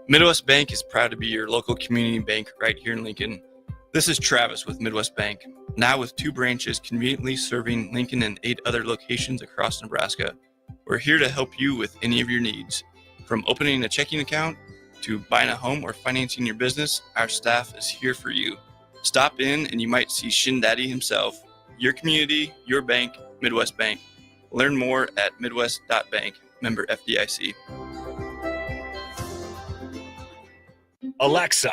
S21: Midwest Bank is proud to be your local community bank right here in Lincoln. This is Travis with Midwest Bank, now with 2 branches conveniently serving Lincoln and 8 other locations across Nebraska. We're here to help you with any of your needs. From opening a checking account to buying a home or financing your business, our staff is here for you. Stop in and you might see Shin Daddy himself. Your community, your bank, Midwest Bank. Learn more at midwest.bank, member FDIC.
S9: Alexa,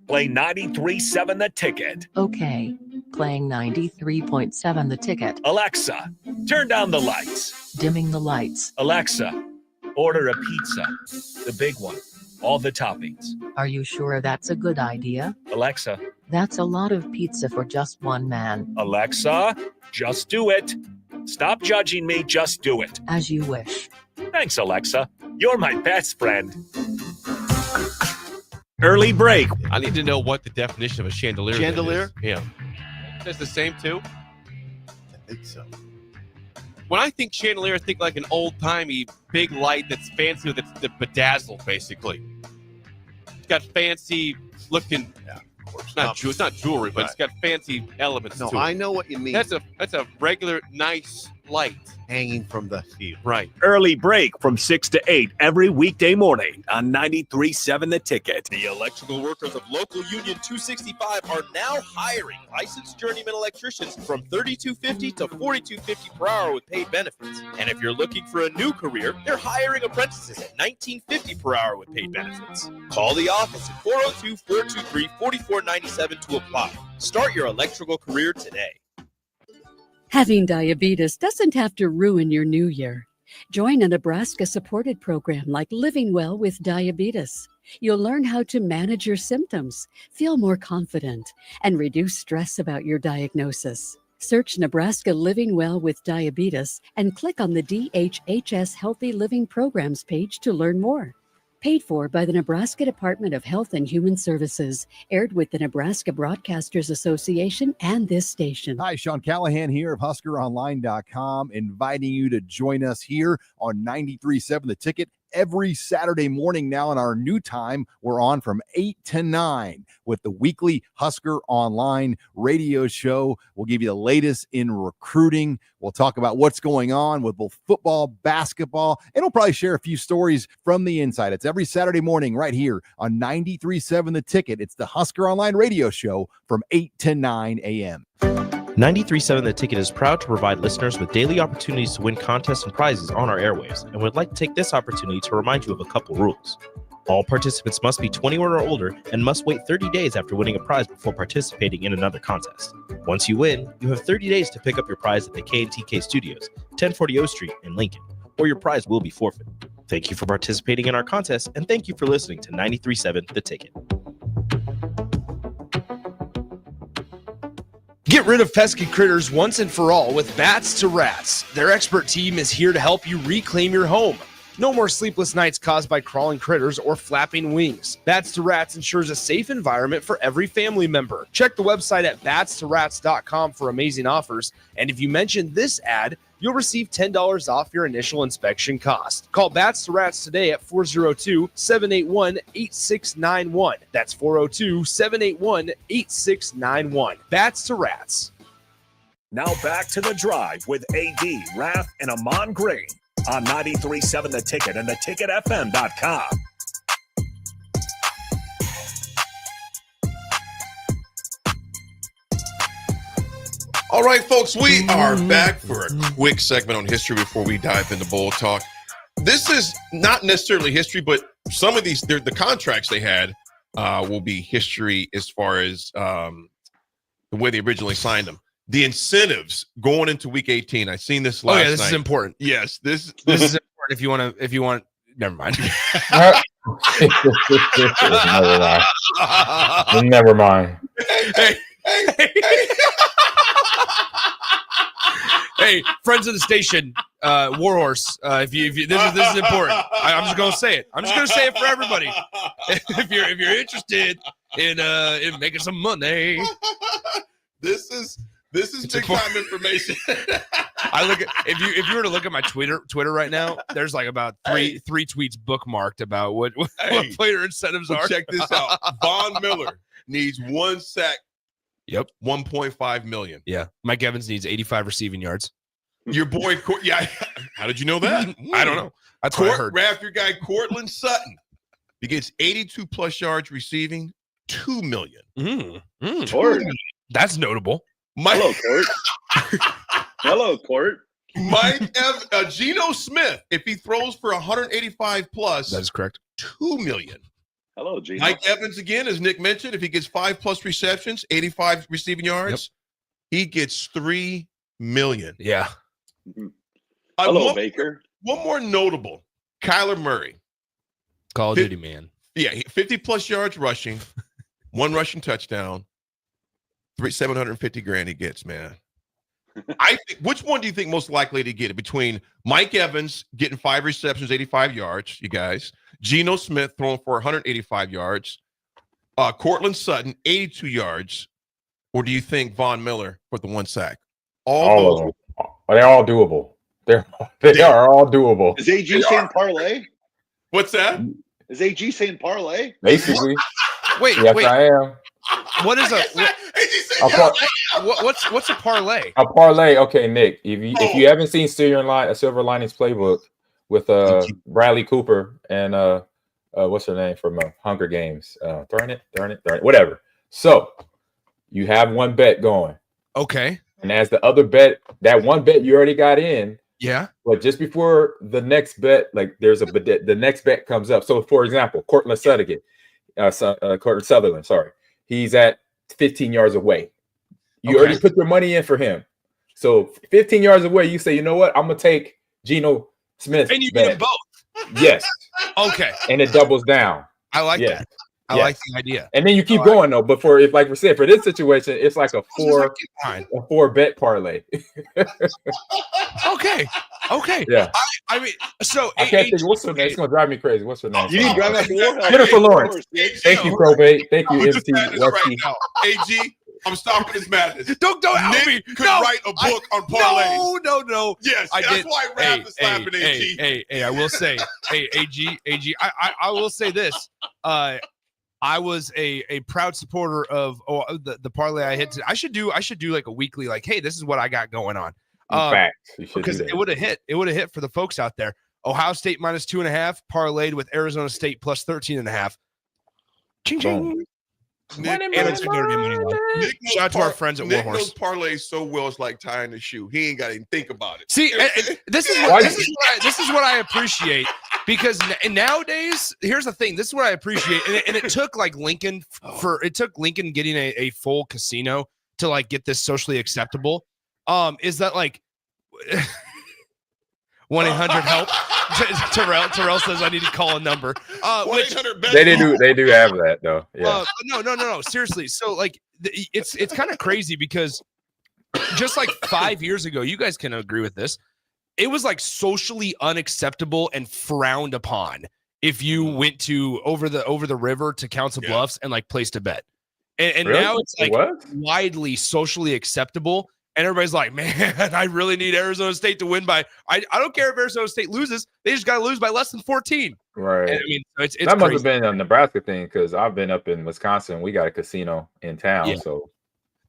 S9: play 93.7 The Ticket.
S2: Okay, playing 93.7 The Ticket.
S9: Alexa, turn down the lights.
S2: Dimming the lights.
S9: Alexa, order a pizza. The big one. All the toppings.
S2: Are you sure that's a good idea?
S9: Alexa.
S2: That's a lot of pizza for just one man.
S9: Alexa, just do it. Stop judging me, just do it.
S2: As you wish.
S9: Thanks, Alexa. You're my best friend. Early break.
S20: I need to know what the definition of a chandelier
S1: Chandelier?
S20: is. Yeah.
S1: It's the same too?
S20: I think so. When I think chandelier, I think like an old-timey big light that's fancy, that's the bedazzled, basically. It's got fancy looking. Yeah, of course. It's not jewelry, but it's got fancy elements to it.
S1: I know what you mean.
S20: That's a regular nice light
S1: hanging from the field.
S20: Right.
S9: Early break from 6 to 8 every weekday morning on 93.7 The Ticket.
S3: The electrical workers of local Union 265 are now hiring licensed journeyman electricians from $32.50 to $42.50 per hour with paid benefits. And if you're looking for a new career, they're hiring apprentices at $19.50 per hour with paid benefits. Call the office at 402-423-4497 to apply. Start your electrical career today.
S16: Having diabetes doesn't have to ruin your new year. Join a Nebraska-supported program like Living Well with Diabetes. You'll learn how to manage your symptoms, feel more confident, and reduce stress about your diagnosis. Search Nebraska Living Well with Diabetes and click on the DHHS Healthy Living Programs page to learn more. Paid for by the Nebraska Department of Health and Human Services, aired with the Nebraska Broadcasters Association and this station.
S22: Hi, Sean Callahan here of HuskerOnline.com, inviting you to join us here on 93.7 The Ticket every Saturday morning now in our new time. We're on from 8 to 9 with the weekly Husker Online radio show. We'll give you the latest in recruiting. We'll talk about what's going on with both football, basketball, and we'll probably share a few stories from the inside. It's every Saturday morning right here on 93.7 The Ticket. It's the Husker Online radio show from 8 to 9 a.m.
S3: 93.7 The Ticket is proud to provide listeners with daily opportunities to win contests and prizes on our airwaves, and would like to take this opportunity to remind you of a couple rules. All participants must be 21 or older and must wait 30 days after winning a prize before participating in another contest. Once you win, you have 30 days to pick up your prize at the K&TK Studios, 1040 O Street in Lincoln, or your prize will be forfeited. Thank you for participating in our contest, and thank you for listening to 93.7 The Ticket.
S20: Get rid of pesky critters once and for all with Bats to Rats. Their expert team is here to help you reclaim your home. No more sleepless nights caused by crawling critters or flapping wings. Bats to Rats ensures a safe environment for every family member. Check the website at batstoRats.com for amazing offers. And if you mention this ad, you'll receive $10 off your initial inspection cost. Call Bats to Rats today at 402-781-8691. That's 402-781-8691. Bats to Rats.
S9: Now back to the drive with AD, Raff, and Ahman Green on 93.7 The Ticket and theticketfm.com.
S13: All right, folks, we are back for a quick segment on history before we dive into bowl talk. This is not necessarily history, but some of these, the contracts they had will be history as far as the way they originally signed them. The incentives going into Week 18. I seen this last night.
S20: Oh yeah, this is important.
S13: Yes, this
S20: is important. If you want, never mind.
S15: Never mind.
S13: Hey.
S20: Hey, friends of the station, Warhorse. If you this is important. I'm just gonna say it. I'm just gonna say it for everybody. If you're interested in making some money,
S13: this is big time information.
S20: I look at if you were to look at my Twitter right now, there's like about three tweets bookmarked about what player incentives are.
S13: Check this out. Von Miller needs one sack.
S20: Yep,
S13: 1.5 million.
S20: Yeah, Mike Evans needs 85 receiving yards.
S13: Your boy, yeah. How did you know that?
S20: I don't know. That's what I heard.
S13: Raff, your guy Cortland Sutton. He gets 82 plus yards receiving, $2 million.
S20: $2 million. That's notable.
S14: Hello, Court. Hello, Court.
S13: Geno Smith, if he throws for 185 plus,
S20: that is correct.
S13: $2 million.
S14: Hello, Gino.
S13: Mike Evans again, as Nick mentioned, if he gets 5+ receptions, 85 receiving yards, he gets $3 million.
S20: Yeah.
S14: Hello, Baker.
S13: One more notable, Kyler Murray.
S20: Call of Duty, man.
S13: Yeah, 50+ yards rushing, 1 rushing touchdown, $750,000 he gets, man. I think, which one do you think most likely to get it between Mike Evans getting 5 receptions, 85 yards, you guys, Geno Smith throwing for 185 yards, Cortland Sutton 82 yards, or do you think Von Miller for the 1 sack?
S15: All of them. They're all doable. They are all doable.
S14: Is AG saying parlay?
S13: What's that?
S14: Is AG saying parlay?
S15: Basically.
S20: Wait,
S15: yes,
S20: wait.
S15: I am.
S20: What is what's a parlay?
S15: A parlay. Okay, Nick. If you haven't seen Silver Linings Playbook with Bradley Cooper and what's her name from Hunger Games? Darn it, whatever. So you have one bet going.
S20: Okay.
S15: And as the other bet, that one bet you already got in.
S20: Yeah.
S15: But just before the next bet, like there's the next bet comes up. So for example, Cortland Sutherland, sorry. He's at 15 yards away. You already put your money in for him. So 15 yards away, you say, you know what? I'm going to take Geno Smith.
S20: And you get them both.
S15: Yes.
S20: Okay.
S15: And it doubles down.
S20: I like that. I like the idea.
S15: And then you keep going though. But like we said, for this situation, it's like a four bet parlay.
S20: Okay.
S15: Yeah.
S20: I mean, so
S15: I can't think. What's her name? It's gonna drive me crazy. What's her name?
S14: You need to drive that floor.
S15: Jennifer Lawrence. Thank you, Probate. Thank you, MT.
S13: Right now. AG, I'm stopping this madness.
S20: Don't help me.
S13: Could write a book on parlays.
S20: No.
S13: Yes, that's why Raff is laughing. AG.
S20: Hey, I will say, AG. I will say this. I was a proud supporter of the parlay I hit today. I should do like a weekly, like, hey, this is what I got going on.
S15: In fact,
S20: because it would have hit. It would have hit for the folks out there. Ohio State -2.5 parlayed with Arizona State plus 13.5. Ching ching.
S13: Nick,
S20: and it's going to be money line. Shout out to our friends at
S13: Nick
S20: Warhorse.
S13: knows parlays so well, it's like tying the shoe. He ain't got to even think about it.
S20: See, this is what I appreciate, because nowadays, here's the thing. This is what I appreciate, and it took like Lincoln getting a full casino to like get this socially acceptable. Is that like 1-800-HELP? Terrell says I need to call a number. Which
S15: they do have that though. Yeah.
S20: No. Seriously. So like it's kind of crazy because just like 5 years ago, you guys can agree with this. It was like socially unacceptable and frowned upon if you went to over the river to Council Bluffs and like placed a bet. And
S15: really?
S20: Now it's like widely socially acceptable. And everybody's like, man, I really need Arizona State to win by. I don't care if Arizona State loses; they just got to lose by less than 14.
S15: Right.
S20: And I mean, it's
S15: that must
S20: crazy.
S15: have been a Nebraska thing because I've been up in Wisconsin. We got a casino in town, so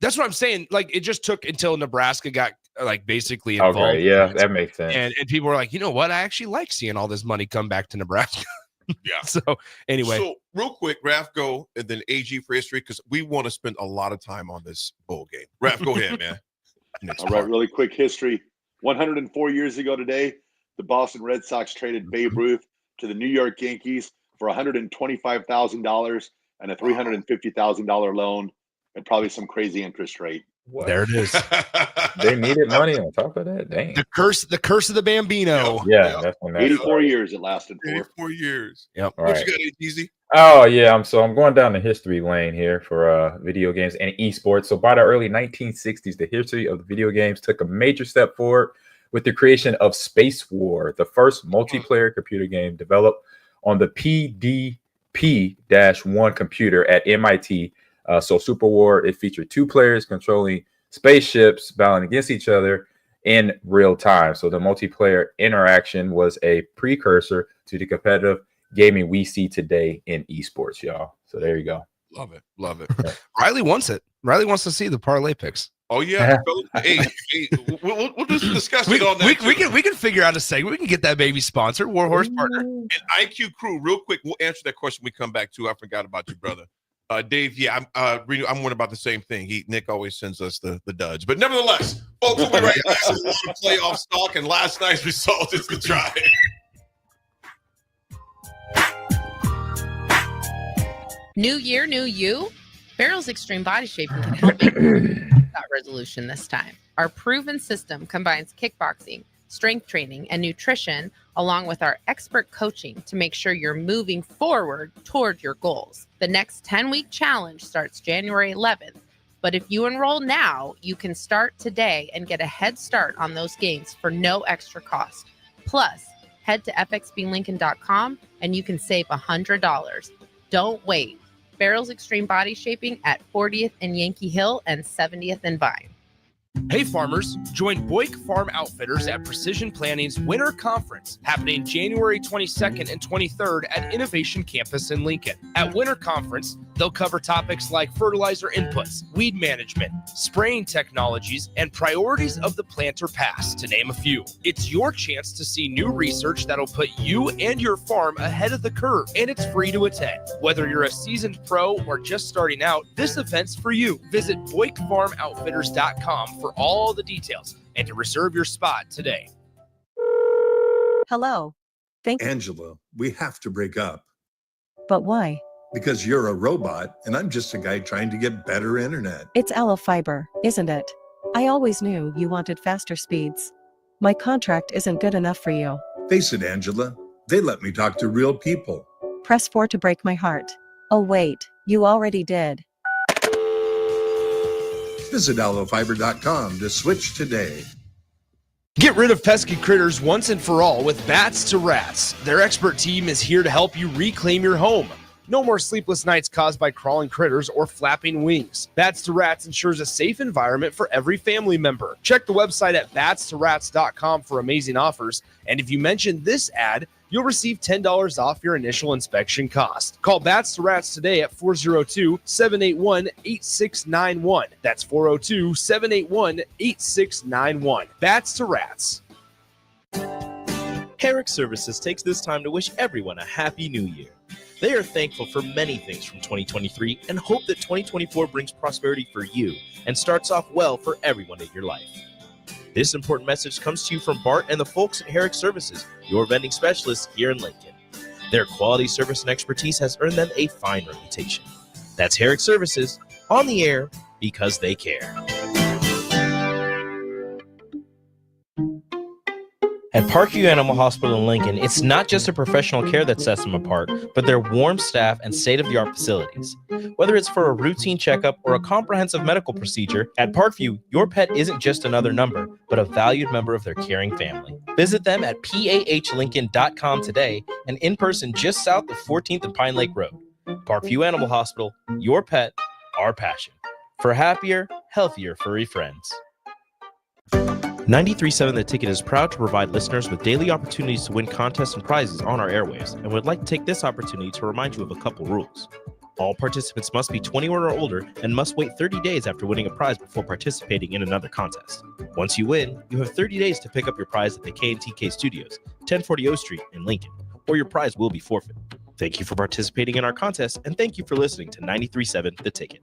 S20: that's what I'm saying. Like, it just took until Nebraska got like basically involved.
S15: Okay, yeah, that makes sense.
S20: And people were like, you know what? I actually like seeing all this money come back to Nebraska.
S13: Yeah.
S20: So anyway,
S13: so real quick, Raff, go and then AG for history because we want to spend a lot of time on this bowl game. Raff, go ahead, man.
S14: All right, really quick history. 104 years ago today, the Boston Red Sox traded Babe Ruth to the New York Yankees for $125,000 and a $350,000 loan and probably some crazy interest rate.
S15: What?
S20: There it is.
S15: They needed money on top of that. Dang.
S20: The curse of the Bambino.
S15: Yeah, that's when that
S14: 84 years it lasted for.
S13: 84 years.
S20: Yep.
S13: What you got, Easy?
S15: Oh yeah, I'm going down the history lane here for video games and esports. So by the early 1960s, the history of the video games took a major step forward with the creation of Space War, the first multiplayer computer game developed on the PDP-1 computer at MIT. So Super War, it featured 2 players controlling spaceships battling against each other in real time. So the multiplayer interaction was a precursor to the competitive gaming we see today in esports, y'all. So there you go.
S13: Love it.
S20: Riley wants it. Riley wants to see the parlay picks.
S13: Oh yeah. Hey, we'll just discuss it on that.
S20: We can figure out a segment. We can get that baby sponsored. Warhorse partner.
S13: And IQ Crew, real quick, we'll answer that question when we come back to. I forgot about you, brother. Dave, yeah, I'm wondering about the same thing. Nick always sends us the duds. But nevertheless, folks, we'll be right back. Playoff stock and last night's result is the drive.
S18: New year, new you? Barrel's Extreme Body Shaping can help you keep that resolution this time. Our proven system combines kickboxing, strength training, and nutrition, along with our expert coaching to make sure you're moving forward toward your goals. The next 10-week challenge starts January 11th, but if you enroll now, you can start today and get a head start on those gains for no extra cost. Plus, head to fxblincoln.com and you can save $100. Don't wait. Barrel's Extreme Body Shaping at 40th and Yankee Hill and 70th and Vine.
S20: Hey farmers, join Boyk Farm Outfitters at Precision Planning's Winter Conference happening January 22nd and 23rd at Innovation Campus in Lincoln. At Winter Conference, they'll cover topics like fertilizer inputs, weed management, spraying technologies, and priorities of the planter pass, to name a few. It's your chance to see new research that'll put you and your farm ahead of the curve, and it's free to attend. Whether you're a seasoned pro or just starting out, this event's for you. Visit BoykFarmOutfitters.com for all the details and to reserve your spot today.
S8: Hello.
S10: Angela, we have to break up.
S8: But why?
S10: Because you're a robot and I'm just a guy trying to get better internet.
S8: It's Aloe Fiber, isn't it? I always knew you wanted faster speeds. My contract isn't good enough for you.
S10: Face it, Angela, they let me talk to real people.
S8: Press 4 to break my heart. Oh wait, you already did.
S10: Visit aloefiber.com to switch today.
S20: Get rid of pesky critters once and for all with Bats to Rats. Their expert team is here to help you reclaim your home. No more sleepless nights caused by crawling critters or flapping wings. Bats to Rats ensures a safe environment for every family member. Check the website at batstorats.com for amazing offers. And if you mention this ad, you'll receive $10 off your initial inspection cost. Call Bats to Rats today at 402-781-8691. That's 402-781-8691. Bats to Rats.
S3: Herrick Services takes this time to wish everyone a happy new year. They are thankful for many things from 2023 and hope that 2024 brings prosperity for you and starts off well for everyone in your life. This important message comes to you from Bart and the folks at Herrick Services, your vending specialists here in Lincoln. Their quality service and expertise has earned them a fine reputation. That's Herrick Services, on the air because they care. At Parkview Animal Hospital in Lincoln, it's not just a professional care that sets them apart, but their warm staff and state-of-the-art facilities. Whether it's for a routine checkup or a comprehensive medical procedure, at Parkview, your pet isn't just another number, but a valued member of their caring family. Visit them at pahlincoln.com today and in person just south of 14th and Pine Lake Road. Parkview Animal Hospital, your pet, our passion. For happier, healthier furry friends. 93.7 The Ticket is proud to provide listeners with daily opportunities to win contests and prizes on our airwaves, and would like to take this opportunity to remind you of a couple rules. All participants must be 21 or older and must wait 30 days after winning a prize before participating in another contest. Once you win, you have 30 days to pick up your prize at the K&TK Studios, 1040 O Street in Lincoln, or your prize will be forfeited. Thank you for participating in our contest, and thank you for listening to 93.7 The Ticket.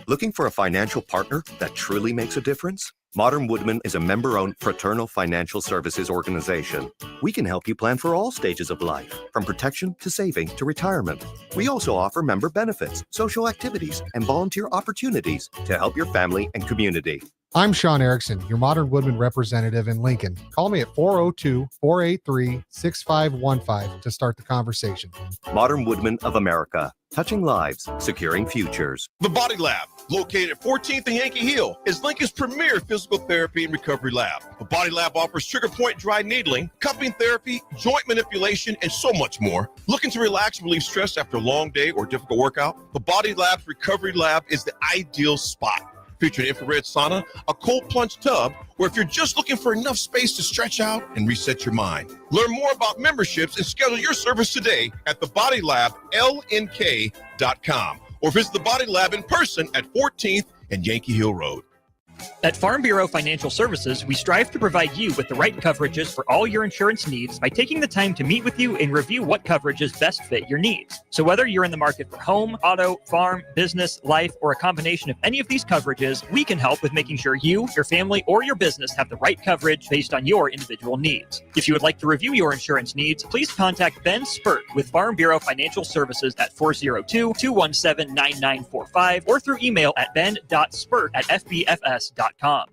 S23: Looking for a financial partner that truly makes a difference? Modern Woodman is a member-owned fraternal financial services organization. We can help you plan for all stages of life, from protection to saving to retirement. We also offer member benefits, social activities, and volunteer opportunities to help your family and community.
S24: I'm Sean Erickson, your Modern Woodman representative in Lincoln. Call me at 402-483-6515 to start the conversation.
S23: Modern Woodman of America, touching lives, securing futures.
S13: The Body Lab, located at 14th and Yankee Hill, is Lincoln's premier physical therapy and recovery lab. The Body Lab offers trigger point dry needling, cupping therapy, joint manipulation, and so much more. Looking to relax and relieve stress after a long day or difficult workout? The Body Lab's recovery lab is the ideal spot. Featuring infrared sauna, a cold plunge tub, or if you're just looking for enough space to stretch out and reset your mind. Learn more about memberships and schedule your service today at thebodylablnk.com or visit the Body Lab in person at 14th and Yankee Hill Road.
S17: At Farm Bureau Financial Services, we strive to provide you with the right coverages for all your insurance needs by taking the time to meet with you and review what coverages best fit your needs. So whether you're in the market for home, auto, farm, business, life, or a combination of any of these coverages, we can help with making sure you, your family, or your business have the right coverage based on your individual needs. If you would like to review your insurance needs, please contact Ben Spurt with Farm Bureau Financial Services at 402-217-9945 or through email at ben.spurt@fbfs.com.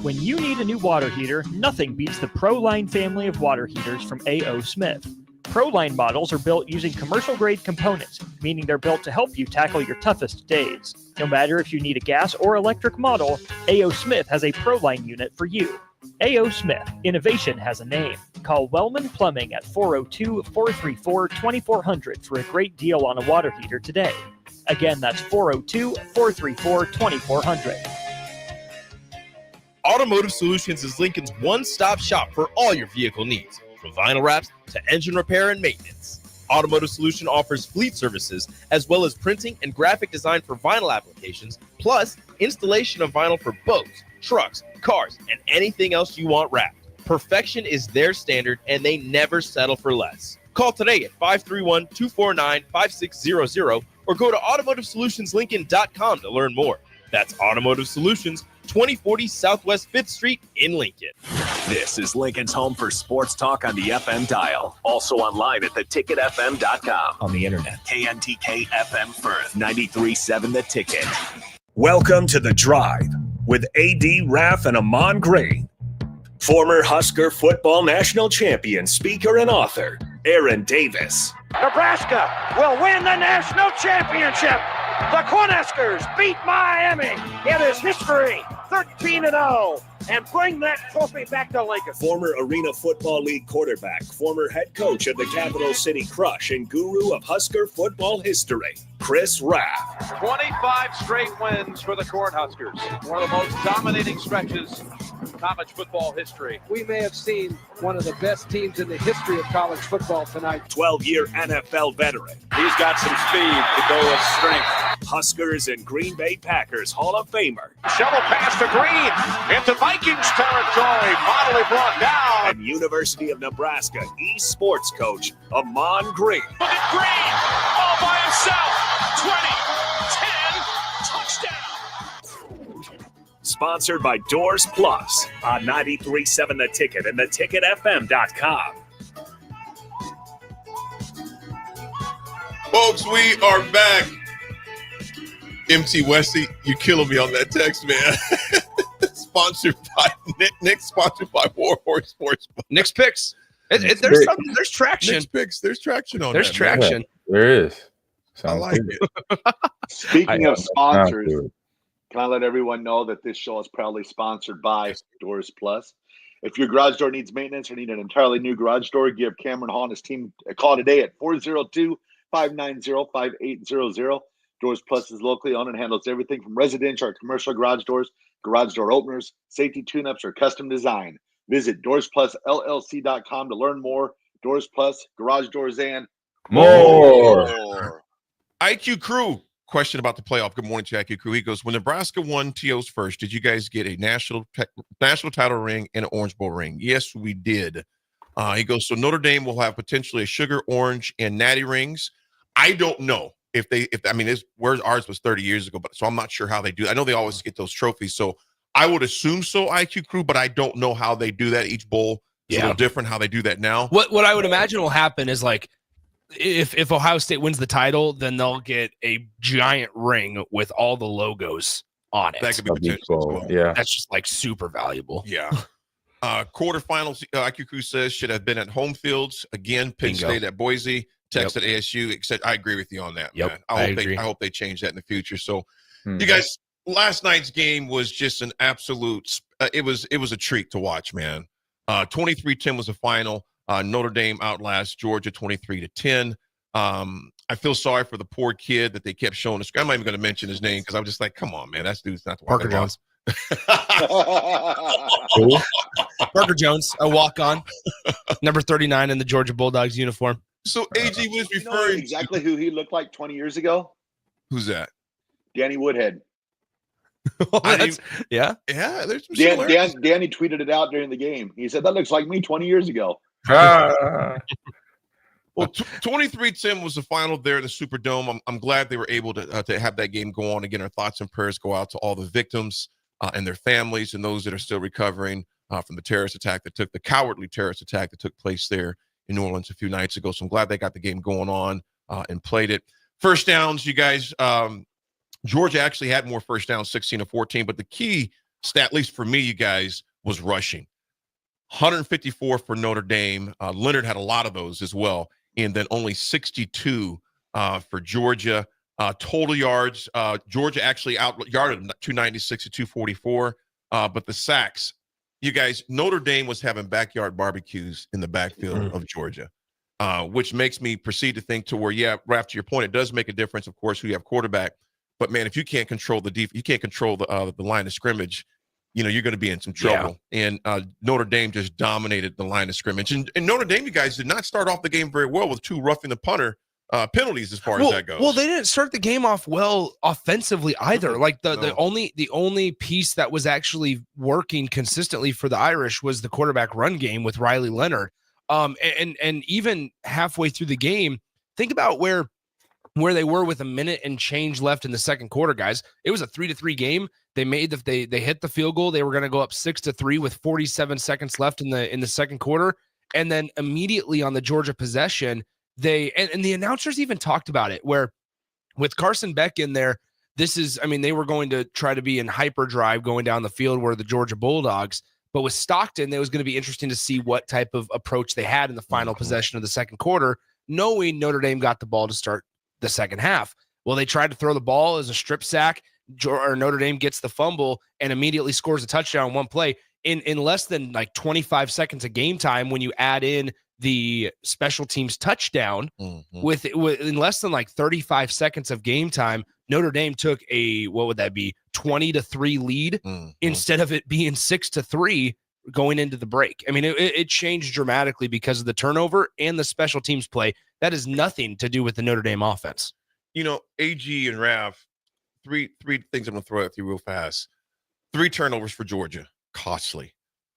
S17: When you need a new water heater, nothing beats the ProLine family of water heaters from A.O. Smith. ProLine models are built using commercial-grade components, meaning they're built to help you tackle your toughest days. No matter if you need a gas or electric model, A.O. Smith has a ProLine unit for you. A.O. Smith, innovation has a name. Call Wellman Plumbing at 402-434-2400 for a great deal on a water heater today. Again, that's 402-434-2400.
S3: Automotive Solutions is Lincoln's one-stop shop for all your vehicle needs, from vinyl wraps to engine repair and maintenance. Automotive Solution offers fleet services as well as printing and graphic design for vinyl applications, plus installation of vinyl for boats, trucks, cars, and anything else you want wrapped. Perfection is their standard, and they never settle for less. Call today at 531-249-5600 or go to automotivesolutionslincoln.com to learn more. That's Automotive Solutions, 2040 Southwest 5th Street in Lincoln.
S9: This is Lincoln's home for sports talk on the FM dial. Also online at theticketfm.com. On the internet. KNTK FM Firth, 93.7 The Ticket. Welcome to The Drive with A.D. Raff and Ahman Green. Former Husker football national champion, speaker, and author, Aaron Davis.
S4: Nebraska will win the national championship. The Cornhuskers beat Miami. It is history, 13-0, and bring that trophy back to Lincoln.
S9: Former Arena Football League quarterback, former head coach of the Capital City Crush, and guru of Husker football history, Chris Raff.
S7: 25 straight wins for the Cornhuskers. One of the most dominating stretches in college football history.
S11: We may have seen one of the best teams in the history of college football tonight.
S9: 12-year NFL veteran.
S7: He's got some speed to go with strength.
S9: Huskers and Green Bay Packers Hall of Famer.
S7: Shovel pass to Green into Vikings territory. Finally brought down.
S9: And University of Nebraska East sports coach, Ahman Green.
S7: Look at Green all by himself. 20, 10, touchdown.
S9: Sponsored by Doors Plus on 93.7 The Ticket and theticketfm.com.
S13: Folks, we are back. MT Wesley, you're killing me on that text, man. Sponsored by Nick, sponsored by Warhorse Sports.
S20: Nick's Picks. There's traction.
S13: Nick's Picks. There's traction on
S20: There's
S13: that.
S20: traction.
S15: Yeah, there is.
S13: I
S15: Sounds
S13: like
S15: good.
S13: it.
S14: Speaking of sponsors,
S15: Sounds
S14: can I let everyone know that this show is proudly sponsored by Doors Plus? If your garage door needs maintenance or need an entirely new garage door, give Cameron Hall and his team a call today at 402-590-5800. Doors Plus is locally owned and handles everything from residential or commercial garage doors, garage door openers, safety tune-ups, or custom design. Visit DoorsPlusLLC.com to learn more. Doors Plus, garage doors, and
S15: more.
S13: IQ Crew, question about the playoff. Good morning to IQ Crew. He goes, when Nebraska won TO's first, did you guys get a national title ring and an Orange Bowl ring? Yes, we did. He goes, so Notre Dame will have potentially a sugar, orange, and natty rings. I don't know where's ours was 30 years ago, but so I'm not sure how they do. I know they always get those trophies, so I would assume so, IQ Crew, but I don't know how they do that. Each bowl is a little different how they do that now.
S20: What I would imagine will happen is, like, if Ohio State wins the title, then they'll get a giant ring with all the logos on it.
S13: That could be potential.
S15: Yeah,
S20: that's just like super valuable.
S13: Yeah. Quarterfinals, IQ Crew says, should have been at home fields again. Penn State at Boise, Texas at ASU. Except I agree with you on that. Man. I hope they change that in the future. So, you guys, last night's game was just an absolute. It was a treat to watch, man. 23-10 was the final. Notre Dame outlasts Georgia 23-10. I feel sorry for the poor kid that they kept showing us. I'm not even going to mention his name because I'm just like, come on, man, that dude's not the
S20: Parker Jones. Parker Jones, a walk-on, number 39 in the Georgia Bulldogs uniform.
S13: So AG was referring
S14: exactly who he looked like 20 years ago.
S13: Who's that?
S14: Danny Woodhead.
S20: Yeah.
S13: There's some similarities.
S14: Danny tweeted it out during the game. He said, "That looks like me 20 years ago."
S13: Well, 23-10 was the final there in the Superdome. I'm glad they were able to have that game go on. Again, our thoughts and prayers go out to all the victims and their families and those that are still recovering from the cowardly terrorist attack that took place there in New Orleans a few nights ago. So I'm glad they got the game going on and played it. First downs, you guys, Georgia actually had more first downs, 16 to 14, but the key stat, at least for me, you guys, was rushing. 154 for Notre Dame. Leonard had a lot of those as well. And then only 62 for Georgia. Total yards, Georgia actually out-yarded 296 to 244. But the sacks, you guys, Notre Dame was having backyard barbecues in the backfield of Georgia, which makes me proceed to think to where, Raff, to your point, it does make a difference, of course, who you have quarterback. But, man, if you can't control you can't control the line of scrimmage, you're going to be in some trouble. Yeah. And Notre Dame just dominated the line of scrimmage. And Notre Dame, you guys, did not start off the game very well with 2 roughing the punter penalties as far as that goes.
S20: Well, they didn't start the game off well offensively either. Like the only piece that was actually working consistently for the Irish was the quarterback run game with Riley Leonard. And even halfway through the game, think about where they were with a minute and change left in the second quarter, guys. It was a 3-3 game. They hit the field goal. They were going to go up 6-3 with 47 seconds left in the second quarter. And then immediately on the Georgia possession, the announcers even talked about it, where with Carson Beck in there, they were going to try to be in hyperdrive going down the field where the Georgia Bulldogs, but with Stockton, it was going to be interesting to see what type of approach they had in the final possession of the second quarter, knowing Notre Dame got the ball to start the second half. Well, they tried to throw the ball as a strip sack, or Notre Dame gets the fumble and immediately scores a touchdown one play in less than like 25 seconds of game time. When you add in the special teams touchdown with in less than like 35 seconds of game time, Notre Dame took a 20-3 lead instead of it being 6-3 going into the break. I mean, it changed dramatically because of the turnover and the special teams play. That has nothing to do with the Notre Dame offense.
S13: AG and Raff, three things I'm going to throw at you real fast. 3 turnovers for Georgia, costly.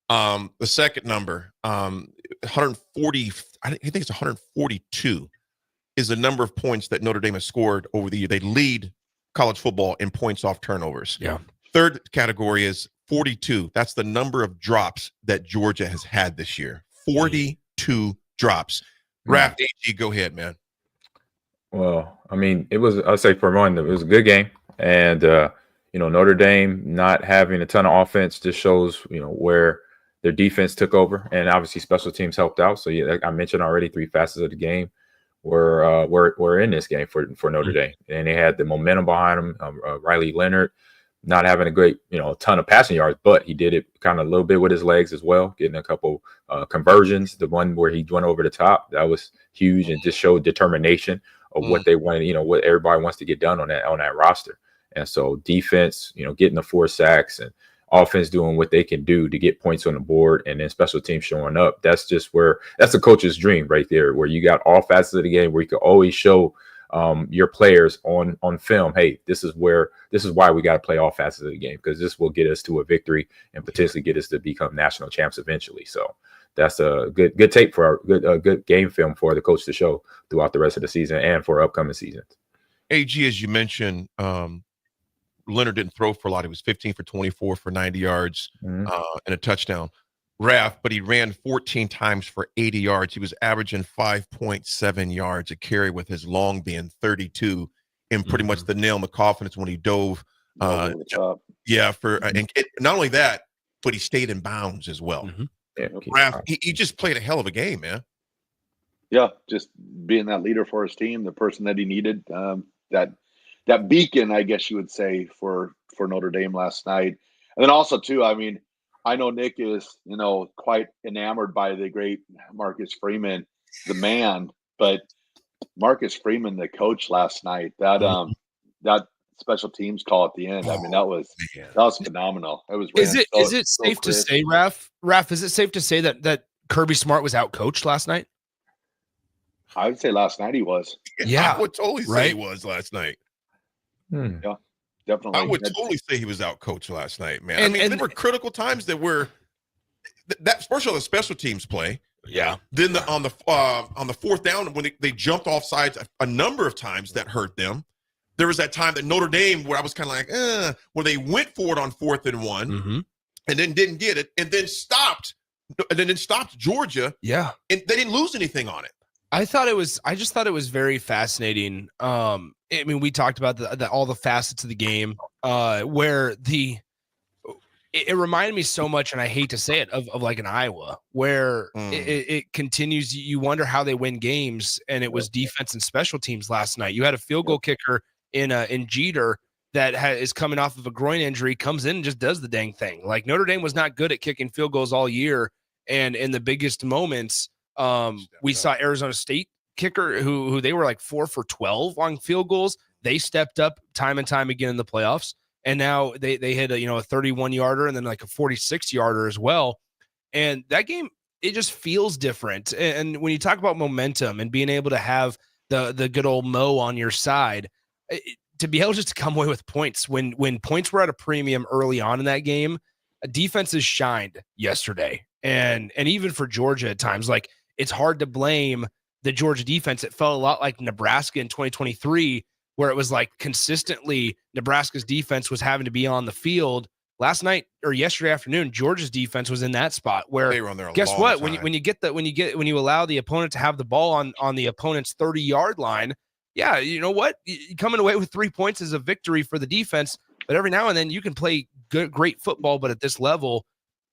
S13: The second number, 140, I think it's 142, is the number of points that Notre Dame has scored over the year. They lead college football in points off turnovers.
S20: Yeah.
S13: Third category is 42. That's the number of drops that Georgia has had this year. 42 drops. Raff, AG, go ahead, man.
S15: Well, I'd say for one, it was a good game. And, Notre Dame not having a ton of offense just shows, where their defense took over. And obviously special teams helped out. So, I mentioned already 3 facets of the game were in this game for Notre Dame. And they had the momentum behind them. Riley Leonard not having a great, a ton of passing yards, but he did it kind of a little bit with his legs as well, getting a couple conversions. The one where he went over the top, that was huge and just showed determination of what they wanted, what everybody wants to get done on that roster. And so defense, getting the 4 sacks, and offense doing what they can do to get points on the board, and then special teams showing up. That's the coach's dream right there, where you got all facets of the game where you can always show your players on film, hey, this is why we got to play all facets of the game, because this will get us to a victory and potentially get us to become national champs eventually. So that's a good tape for a good game film for the coach to show throughout the rest of the season and for upcoming seasons.
S13: AG, as you mentioned, Leonard didn't throw for a lot. He was 15 for 24 for 90 yards and a touchdown. Raff, but he ran 14 times for 80 yards. He was averaging 5.7 yards a carry, with his long being 32, and pretty much the nail in the coffin is when he dove. And not only that, but he stayed in bounds as well. Raff, he just played a hell of a game, man.
S14: Yeah, just being that leader for his team, the person that he needed, that beacon, I guess you would say, for Notre Dame last night. And then also too, I know Nick is, quite enamored by the great Marcus Freeman, the man, but Marcus Freeman, the coach last night, that special teams call at the end. That was phenomenal. It was.
S20: Is it safe to say, Raff, is it safe to say that Kirby Smart was out coached last night?
S14: I would say last night he was.
S20: Yeah,
S13: I would totally say he was last night.
S14: Yeah. Definitely.
S13: I would totally say he was out coached last night, man. There were critical times that were that first of all, the special teams play.
S20: Yeah.
S13: Then on the fourth down when they jumped off sides a number of times that hurt them. There was that time that Notre Dame where I was kind of like, where they went for it on 4th and 1 and then didn't get it and then stopped Georgia.
S20: Yeah.
S13: And they didn't lose anything on it.
S20: I just thought it was very fascinating. We talked about all the facets of the game, where it reminded me so much, and I hate to say it, of like an Iowa, where it continues. You wonder how they win games, and it was defense and special teams last night. You had a field goal kicker in Jeter that is coming off of a groin injury, comes in and just does the dang thing. Like Notre Dame was not good at kicking field goals all year, and in the biggest moments, we saw Arizona State kicker who they were like 4 for 12 on field goals. They stepped up time and time again in the playoffs. And now they hit a 31-yarder and then like a 46-yarder as well. And that game, it just feels different. And when you talk about momentum and being able to have the good old Mo on your side, to be able just to come away with points when points were at a premium early on in that game, defenses shined yesterday. And even for Georgia at times, like it's hard to blame the Georgia defense. It felt a lot like Nebraska in 2023, where it was like consistently Nebraska's defense was having to be on the field. Last night or yesterday afternoon, Georgia's defense was in that spot where
S13: they were on there a
S20: guess
S13: long
S20: what?
S13: time.
S20: When you allow the opponent to have the ball on the opponent's 30-yard line, yeah, you know what? Coming away with 3 points is a victory for the defense. But every now and then you can play great football, but at this level,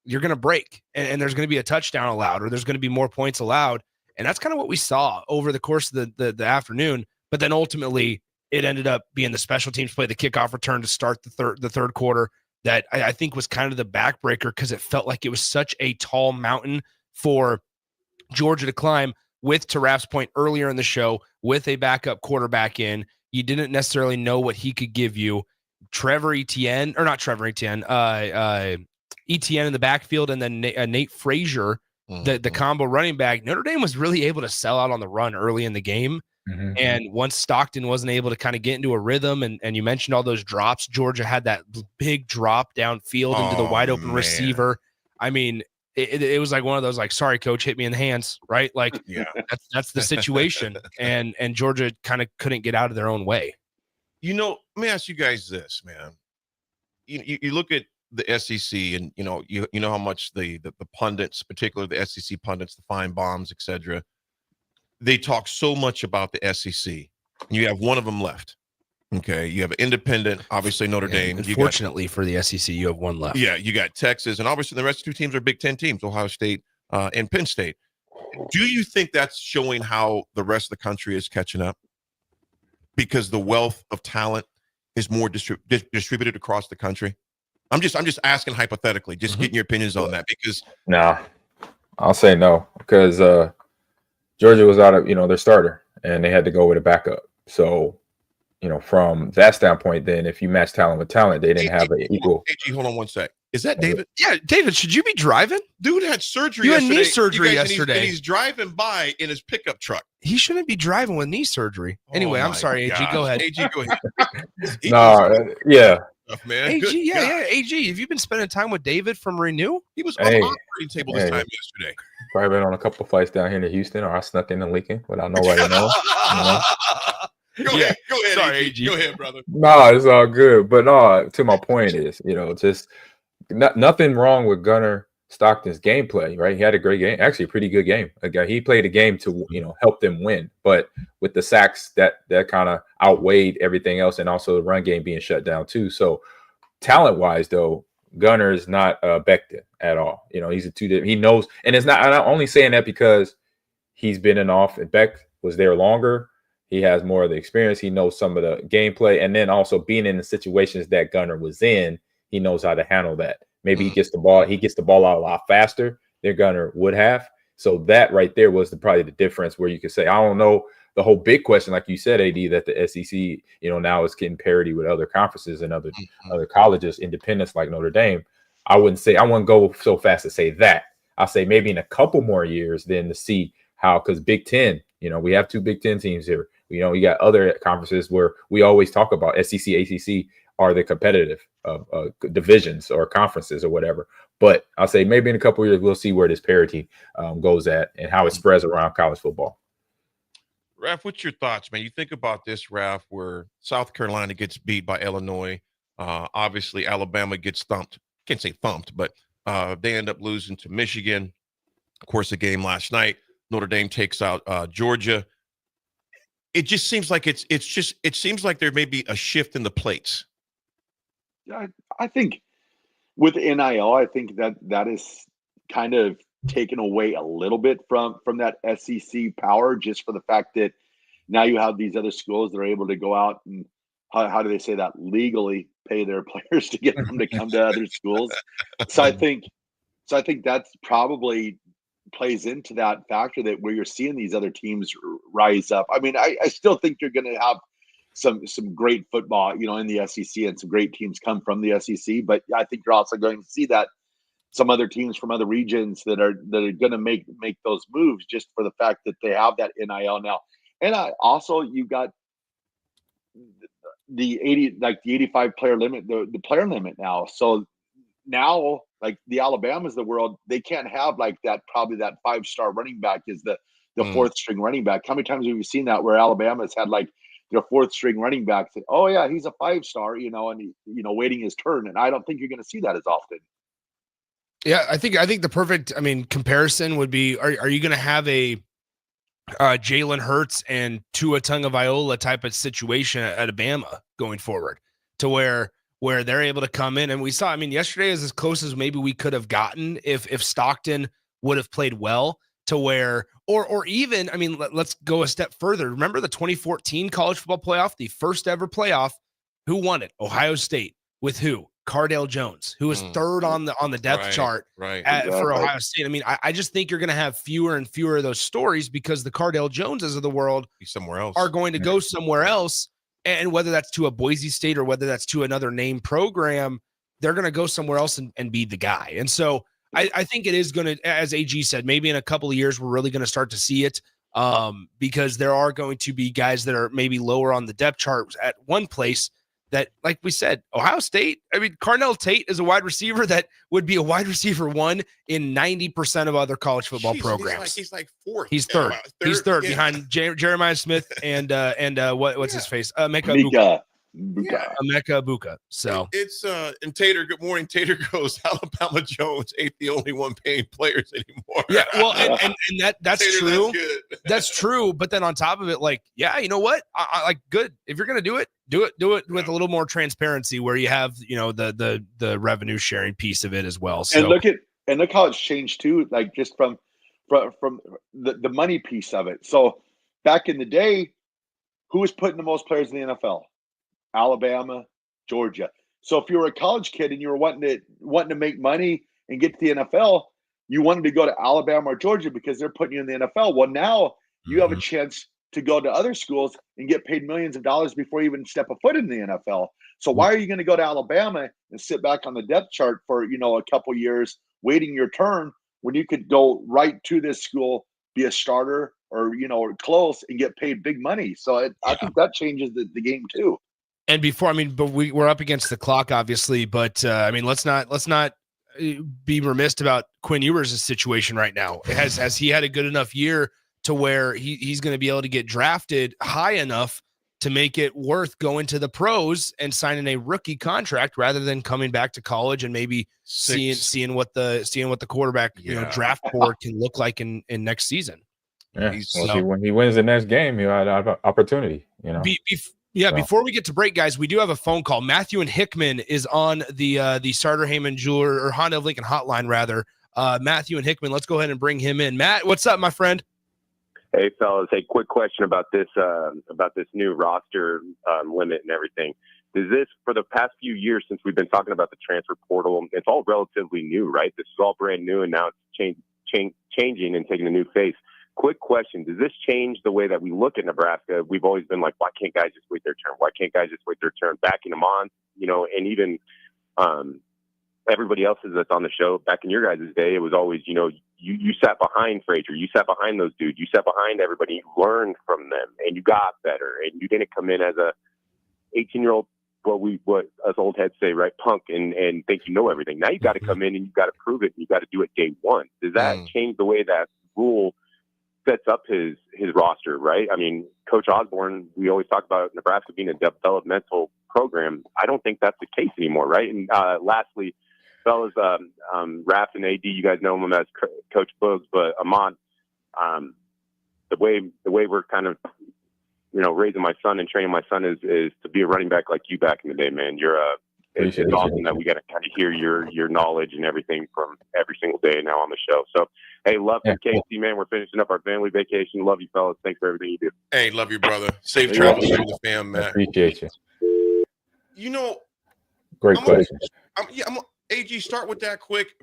S20: you're going to break and there's going to be a touchdown allowed or there's going to be more points allowed. And that's kind of what we saw over the course of the afternoon. But then ultimately, it ended up being the special teams play, the kickoff return to start the third quarter that I think was kind of the backbreaker because it felt like it was such a tall mountain for Georgia to climb with, to Raff's point earlier in the show, with a backup quarterback in. You didn't necessarily know what he could give you. Etienne in the backfield, and then Nate Frazier, the combo running back. Notre Dame was really able to sell out on the run early in the game. And once Stockton wasn't able to kind of get into a rhythm, and you mentioned all those drops, Georgia had that big drop downfield into the wide open receiver. I mean, it was like one of those, like, sorry, coach, hit me in the hands, right? Like,
S13: yeah,
S20: that's the situation. and Georgia kind of couldn't get out of their own way.
S13: Let me ask you guys this, man. You look at the SEC, and you know how much the pundits, particularly the SEC pundits, the fine bombs, etc. They talk so much about the SEC, and you have one of them left. Okay, you have independent, obviously Notre Dame.
S20: Unfortunately for the SEC, you have one left.
S13: Yeah, you got Texas, and obviously the rest of the 2 teams are Big Ten teams, Ohio State and Penn State. Do you think that's showing how the rest of the country is catching up? Because the wealth of talent is more distributed across the country. I'm just asking hypothetically, just getting your opinions on that. Because
S15: I'll say no, because Georgia was out of their starter, and they had to go with a backup. So, from that standpoint, then if you match talent with talent, they didn't have an equal.
S13: AG, hold on one sec. Is that David?
S20: Yeah, David, should you be driving?
S13: Dude had surgery.
S20: You had
S13: yesterday.
S20: knee surgery yesterday.
S13: And he's driving by in his pickup truck.
S20: He shouldn't be driving with knee surgery. Anyway, I'm sorry, AG. Go ahead.
S13: AG, go ahead.
S15: Yeah.
S13: Man.
S20: AG,
S13: Good
S20: yeah.
S13: God.
S20: AG, have you been spending time with David from Renew?
S13: He was on the operating table this time yesterday.
S15: Probably been on a couple of flights down here to Houston, or I snuck in the Lincoln without nobody knowing.
S13: Go ahead.
S20: Sorry,
S13: AG. Go ahead, brother.
S15: No, it's all good. But no, to my point is, just nothing wrong with Gunnar Stockton's gameplay, right? He had a great game, actually a pretty good game. Again, he played a game to help them win, but with the sacks that kind of outweighed everything else, and also the run game being shut down too. So talent wise, though, Gunnar is not Becton at all. He's a 2 different. He knows, and it's not. I'm not only saying that because he's been in off, and Beck was there longer. He has more of the experience. He knows some of the gameplay, and then also being in the situations that Gunnar was in, he knows how to handle that. Maybe he gets the ball out a lot faster than Gunnar would have. So that right there was probably the difference, where you could say, I don't know, the whole big question, like you said, AD, that the SEC, now is getting parity with other conferences and other colleges, independents like Notre Dame. I wouldn't go so fast to say that. I'll say maybe in a couple more years then to see how, because Big Ten, we have 2 Big Ten teams here. You got other conferences where we always talk about SEC, ACC are the competitive divisions or conferences or whatever. But I'll say maybe in a couple of years we'll see where this parity goes at and how it spreads around college football.
S13: Raff, what's your thoughts, man? You think about this, Raff, where South Carolina gets beat by Illinois. Obviously, Alabama gets thumped. Can't say thumped, but they end up losing to Michigan. Of course, the game last night, Notre Dame takes out Georgia. It just seems like it seems like there may be a shift in the plates.
S14: Yeah, I think with NIL, I think that is kind of taken away a little bit from that SEC power, just for the fact that now you have these other schools that are able to go out and how do they say that, legally pay their players to get them to come to other schools. So I think that's probably plays into that factor, that where you're seeing these other teams rise up. I mean, I still think you're going to have some great football, in the SEC, and some great teams come from the SEC. But I think you're also going to see that some other teams from other regions that are going to make those moves, just for the fact that they have that NIL now. And also you got the 85 player limit, the player limit now. So now, like the Alabamas of the world, they can't have like that, probably that 5-star running back is the fourth string running back. How many times have you seen that where Alabama's had like their fourth string running back say, oh yeah, he's a 5-star, and he, waiting his turn. And I don't think you're going to see that as often.
S20: Yeah, I think the perfect, comparison would be, are you going to have a Jalen Hurts and Tua Tagovailoa type of situation at Bama going forward, to where they're able to come in? And we saw, yesterday is as close as maybe we could have gotten if Stockton would have played well, to where, or even, let's go a step further. Remember the 2014 college football playoff, the first ever playoff? Who won it? Ohio State. With who? Cardale Jones, who was third on the depth chart for Ohio State. I just think you're going to have fewer and fewer of those stories, because the Cardale Joneses of the world
S13: somewhere else
S20: are going to go somewhere else. And whether that's to a Boise State or whether that's to another name program, they're going to go somewhere else and be the guy. And so I think it is going to, as AG said, maybe in a couple of years, we're really going to start to see it, because there are going to be guys that are maybe lower on the depth chart at one place that, like we said, Ohio State, Carnell Tate is a wide receiver that would be a wide receiver 1 in 90% of other college football programs.
S13: He's like fourth.
S20: He's third. He's third behind Jeremiah Smith and what's his face? Emeka Buka. So
S13: it's and Tater, good morning. Tater goes, Alabama Jones ain't the only one paying players anymore.
S20: Yeah, well, and that's
S13: Tater,
S20: true.
S13: That's
S20: true. But then on top of it, you know what? I like, good. If you're gonna do it with a little more transparency, where you have the revenue sharing piece of it as well. So
S14: and look how it's changed too, like just from the money piece of it. So back in the day, who was putting the most players in the NFL? Alabama, Georgia. So if you were a college kid and you were wanting to make money and get to the NFL, you wanted to go to Alabama or Georgia because they're putting you in the NFL. Well, now you have a chance to go to other schools and get paid millions of dollars before you even step a foot in the NFL. So why are you going to go to Alabama and sit back on the depth chart for, a couple years waiting your turn, when you could go right to this school, be a starter or close, and get paid big money? So I think that changes the game too.
S20: And before, but we're up against the clock, obviously. But let's not be remiss about Quinn Ewers' situation right now. Has he had a good enough year to where he's going to be able to get drafted high enough to make it worth going to the pros and signing a rookie contract, rather than coming back to college and maybe seeing what the quarterback draft board can look like in next season?
S15: Yeah, when he wins the next game, he'll have an opportunity.
S20: Before we get to break, guys, we do have a phone call. Matthew and Hickman is on the Starter Heyman Jeweler, or Honda of Lincoln hotline, rather. Matthew and Hickman, let's go ahead and bring him in. Matt, what's up, my friend?
S5: Hey, fellas. Hey, quick question about this new roster limit and everything. Does this, for the past few years since we've been talking about the transfer portal, it's all relatively new, right? This is all brand new, and now it's changing and taking a new face. Quick question. Does this change the way that we look at Nebraska? We've always been like, why can't guys just wait their turn? Why can't guys just wait their turn? Backing them on, and even everybody else that's on the show, back in your guys' day, it was always, you sat behind Frazier. You sat behind those dudes. You sat behind everybody. You learned from them, and you got better. And you didn't come in as a 18-year-old what us old heads say, right? Punk and think you know everything. Now you got to come in and you got to prove it. And you got to do it day one. Does that change the way that Rule sets up his roster, right? I mean, Coach Osborne, we always talk about Nebraska being a developmental program. I don't think that's the case anymore, right? And lastly, fellas, Raff and AD, you guys know him as Coach Boogs, but Ahman, the way we're kind of, raising my son and training my son is to be a running back like you back in the day, man. It's awesome that we got to kind of hear your knowledge and everything from every single day now on the show. So, hey, love from KC, man. We're finishing up our family vacation. Love you, fellas. Thanks for everything you do.
S13: Hey, love you, brother. Safe travels to the fam, man.
S15: Appreciate you. Great question.
S13: AG, start with that quick.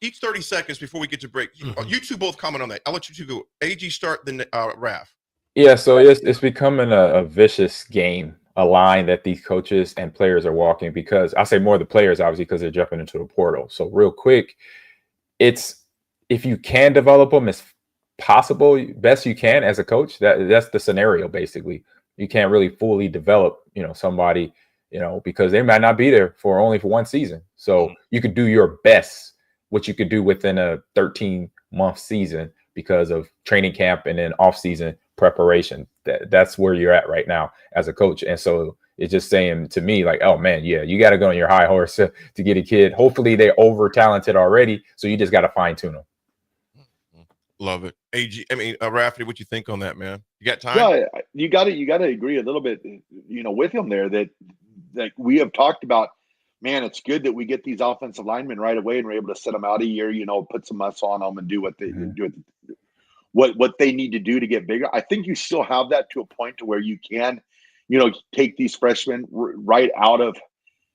S13: Each 30 seconds before we get to break. You two both comment on that. I'll let you two go. AG, start, then Raff.
S15: Yeah, so it's becoming a vicious game, a line that these coaches and players are walking, because I'll say more the players, obviously, because they're jumping into the portal. So real quick, it's if you can develop them as possible, best you can as a coach, that's the scenario, basically. You can't really fully develop, somebody, because they might not be there for only one season. So you could do your best, what you could do within a 13-month season because of training camp and then off-season preparation. That's where you're at right now as a coach. And so it's just saying to me, like, oh man, yeah, you got to go on your high horse to get a kid. Hopefully they're over talented already, so you just got to fine tune them.
S13: Love it. AG, Rafferty, what you think on that, man? You got time?
S14: Yeah, you got to agree a little bit, with him there that we have talked about. Man, it's good that we get these offensive linemen right away and we're able to set them out a year, put some muscle on them and do what they do. What they need to do to get bigger. I think you still have that to a point to where you can, take these freshmen right out of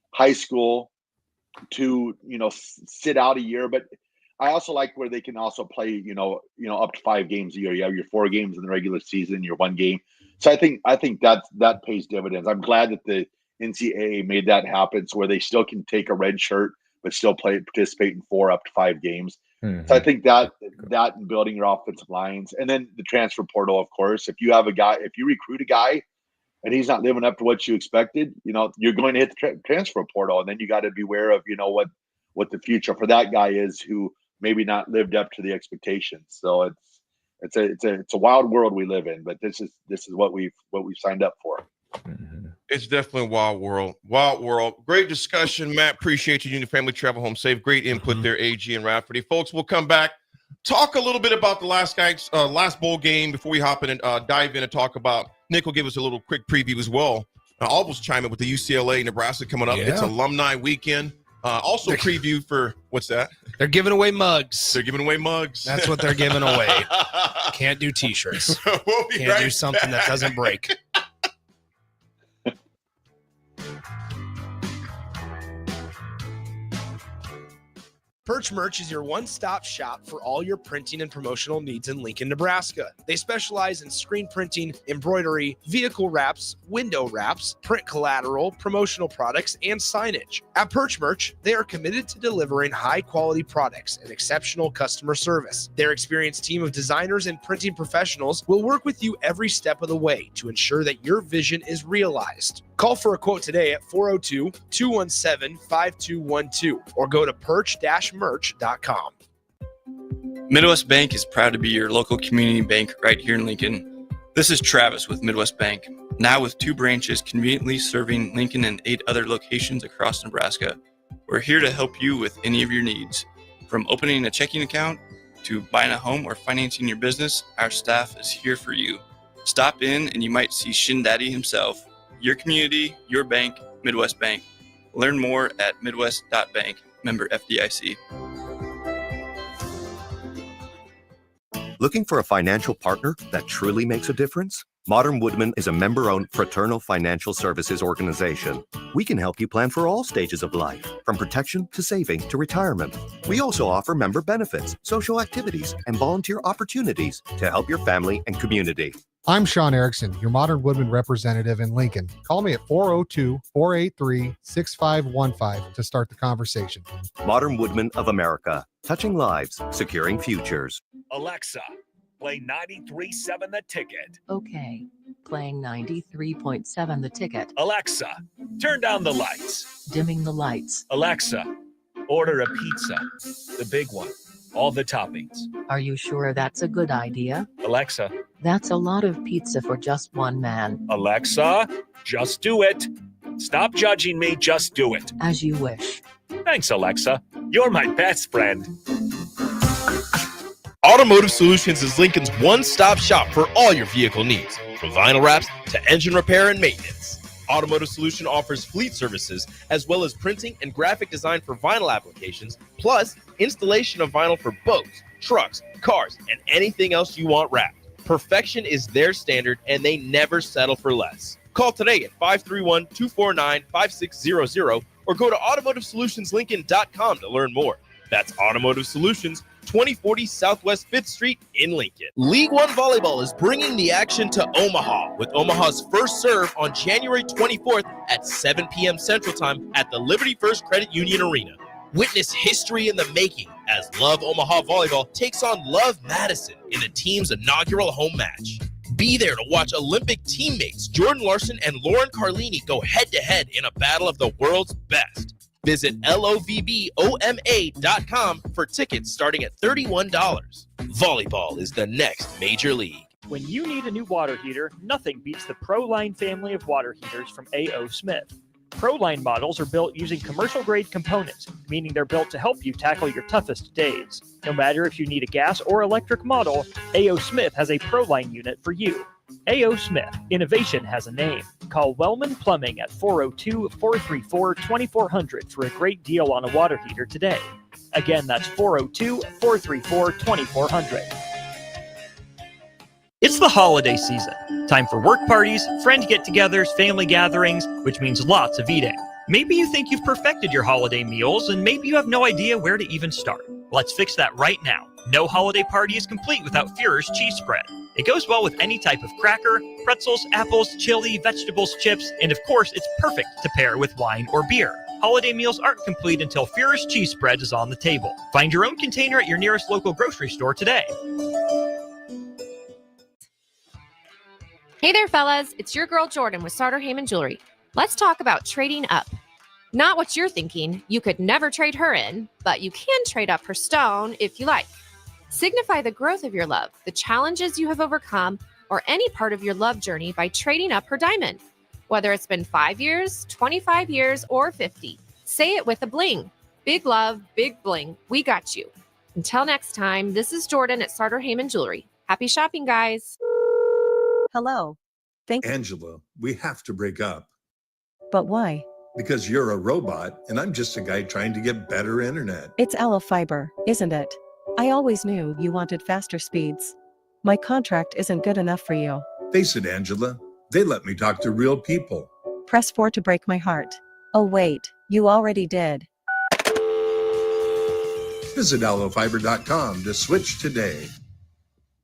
S14: high school to, sit out a year. But I also like where they can also play, up to 5 games a year. You have your 4 games in the regular season, your 1 game. So I think that pays dividends. I'm glad that the NCAA made that happen, so where they still can take a red shirt but still participate in 4 up to 5 games. So I think that and building your offensive lines, and then the transfer portal, of course. If you recruit a guy and he's not living up to what you expected, you're going to hit the transfer portal, and then you got to be aware of what the future for that guy is who maybe not lived up to the expectations. So it's a wild world we live in, but this is what we've signed up for.
S13: It's definitely a wild world. Wild world. Great discussion, Matt. Appreciate you. Family travel home safe. Great input there, AG and Rafferty. Folks, we'll come back, talk a little bit about the last bowl game before we hop in and dive in and talk about. Nick will give us a little quick preview as well. I'll just chime in with the UCLA Nebraska coming up. It's alumni weekend. Also preview for what's that?
S20: They're giving away mugs.
S13: They're giving away mugs.
S20: That's what they're giving away. Can't do T-shirts. Can't do something that doesn't break. Perch Merch is your one-stop shop for all your printing and promotional needs in Lincoln, Nebraska. They specialize in screen printing, embroidery, vehicle wraps, window wraps, print collateral, promotional products, and signage. At Perch Merch, they are committed to delivering high-quality products and exceptional customer service. Their experienced team of designers and printing professionals will work with you every step of the way to ensure that your vision is realized. Call for a quote today at 402-217-5212 or go to perch-merch.com.
S6: Midwest Bank is proud to be your local community bank right here in Lincoln. This is Travis with Midwest Bank, now with 2 branches conveniently serving Lincoln and 8 other locations across Nebraska. We're here to help you with any of your needs. From opening a checking account to buying a home or financing your business, our staff is here for you. Stop in and you might see Shin Daddy himself. Your community, your bank, Midwest Bank. Learn more at midwest.bank, member FDIC.
S23: Looking for a financial partner that truly makes a difference? Modern Woodman is a member-owned fraternal financial services organization. We can help you plan for all stages of life, from protection to saving to retirement. We also offer member benefits, social activities, and volunteer opportunities to help your family and community.
S24: I'm Sean Erickson, your Modern Woodman representative in Lincoln. Call me at 402-483-6515 to start the conversation.
S23: Modern Woodman of America, touching lives, securing futures.
S9: Alexa, play 93.7 The Ticket.
S2: Okay. Playing 93.7 The Ticket.
S9: Alexa, turn down the lights.
S2: Dimming the lights.
S9: Alexa, order a pizza. The big one. All the toppings.
S2: Are you sure that's a good idea?
S9: Alexa.
S2: That's a lot of pizza for just one man.
S9: Alexa, just do it. Stop judging me, just do it.
S2: As you wish.
S9: Thanks, Alexa. You're my best friend.
S3: Automotive Solutions is Lincoln's one-stop shop for all your vehicle needs, from vinyl wraps to engine repair and maintenance. Automotive Solution offers fleet services as well as printing and graphic design for vinyl applications, plus installation of vinyl for boats, trucks, cars, and anything else you want wrapped. Perfection is their standard, and they never settle for less. Call today at 531-249-5600 or go to automotivesolutionslincoln.com to learn more. That's Automotive Solutions, 2040 Southwest 5th Street in Lincoln. League One Volleyball is bringing the action to Omaha with Omaha's first serve on January 24th at 7 p.m. Central Time at the Liberty First Credit Union Arena. Witness history in the making as Love Omaha Volleyball takes on Love Madison in the team's inaugural home match. Be there to watch Olympic teammates Jordan Larson and Lauren Carlini go head-to-head in a battle of the world's best. Visit lovboma.com for tickets starting at $31. Volleyball is the next major league.
S17: When you need a new water heater, nothing beats the ProLine family of water heaters from A.O. Smith. ProLine models are built using commercial-grade components, meaning they're built to help you tackle your toughest days. No matter if you need a gas or electric model, A.O. Smith has a ProLine unit for you. A.O. Smith, innovation has a name. Call Wellman Plumbing at 402-434-2400 for a great deal on a water heater today. Again, that's 402-434-2400. It's the holiday season. Time for work parties, friend get-togethers, family gatherings, which means lots of eating. Maybe you think you've perfected your holiday meals, and maybe you have no idea where to even start. Let's fix that right now. No holiday party is complete without Führer's cheese spread. It goes well with any type of cracker, pretzels, apples, chili, vegetables, chips, and of course, it's perfect to pair with wine or beer. Holiday meals aren't complete until Führer's cheese spread is on the table. Find your own container at your nearest local grocery store today.
S1: Hey there, fellas. It's your girl Jordan with Sartor Heyman Jewelry. Let's talk about trading up. Not what you're thinking. You could never trade her in, but you can trade up her stone if you like. Signify the growth of your love, the challenges you have overcome, or any part of your love journey by trading up her diamond. Whether it's been 5 years, 25 years, or 50, say it with a bling. Big love, big bling. We got you. Until next time, this is Jordan at Sartor Heyman Jewelry. Happy shopping, guys.
S8: Hello. Thank you.
S10: Angela, we have to break up
S8: But why?
S10: because you're a robot and I'm just a guy trying to get better internet.
S8: It's Aloe Fiber, isn't it? I always knew you wanted faster speeds. My contract isn't good enough for you.
S10: Face it, Angela, they let me talk to real people.
S8: Press 4 to break my heart. Oh wait, you already did.
S10: Visit aloefiber.com to switch today.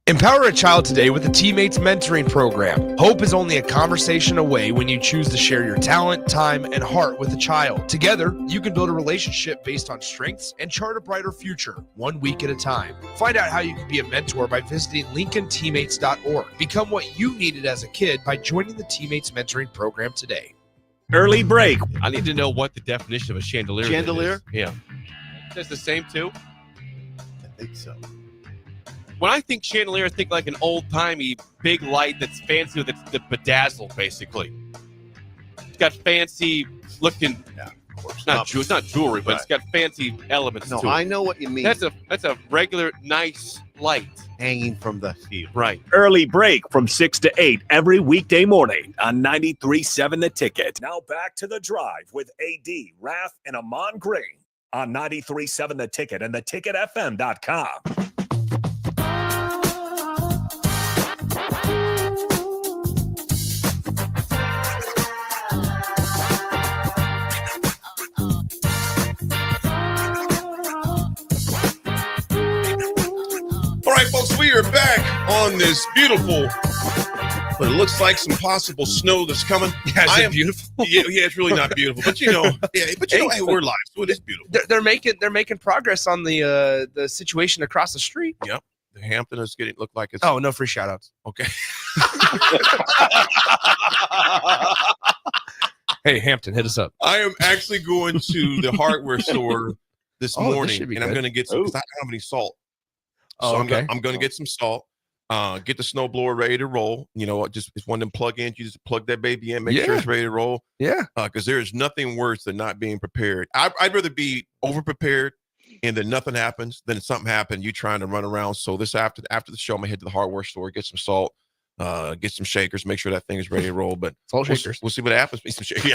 S20: Empower a child today with the Teammates Mentoring Program. Hope is only a conversation away when you choose to share your talent, time, and heart with a child. Together, you can build a relationship based on strengths and chart a brighter future, 1 week at a time. Find out how you can be a mentor by visiting lincolnteammates.org. Become what you needed as a kid by joining the Teammates Mentoring Program today.
S9: Early break.
S13: I need to know what the definition of a chandelier is.
S12: Chandelier?
S13: Yeah.
S12: Is the same too?
S13: I think so. When I think chandelier, I think like an old-timey big light that's fancy with the bedazzle, basically. It's got fancy looking. Yeah, of course. It's not jewelry, but it's got fancy elements to it.
S12: I know what you mean.
S13: That's a regular nice light
S12: hanging from the ceiling.
S13: Right.
S9: Early break from 6 to 8 every weekday morning on 93.7 The Ticket. Now back to The Drive with AD, Raff, and Ahman Green on 93.7 The Ticket and theticketfm.com.
S13: All right, folks, we are back on this beautiful, but it looks like some possible snow that's coming.
S20: Yeah, is it beautiful?
S13: Yeah, it's really not beautiful, but hey, we're live, so it is beautiful.
S20: They're making progress on the situation across the street.
S13: Yep. The Hampton is look like it's.
S20: Oh, no free shout outs.
S13: Okay.
S20: Hey, Hampton, hit us up.
S13: I am actually going to the hardware store this morning, and I'm going to get some because I don't have any salt. So I'm going to get some salt. Get the snowblower ready to roll. Just it's one of them plug-ins. You just plug that baby in, make sure it's ready to roll.
S20: Yeah.
S13: Because there is nothing worse than not being prepared. I'd rather be over-prepared and then nothing happens than something happened. You trying to run around. So this after the show, I'm gonna head to the hardware store, get some salt, get some shakers, make sure that thing is ready to roll. But
S20: shakers.
S13: We'll see what happens. Some shakers.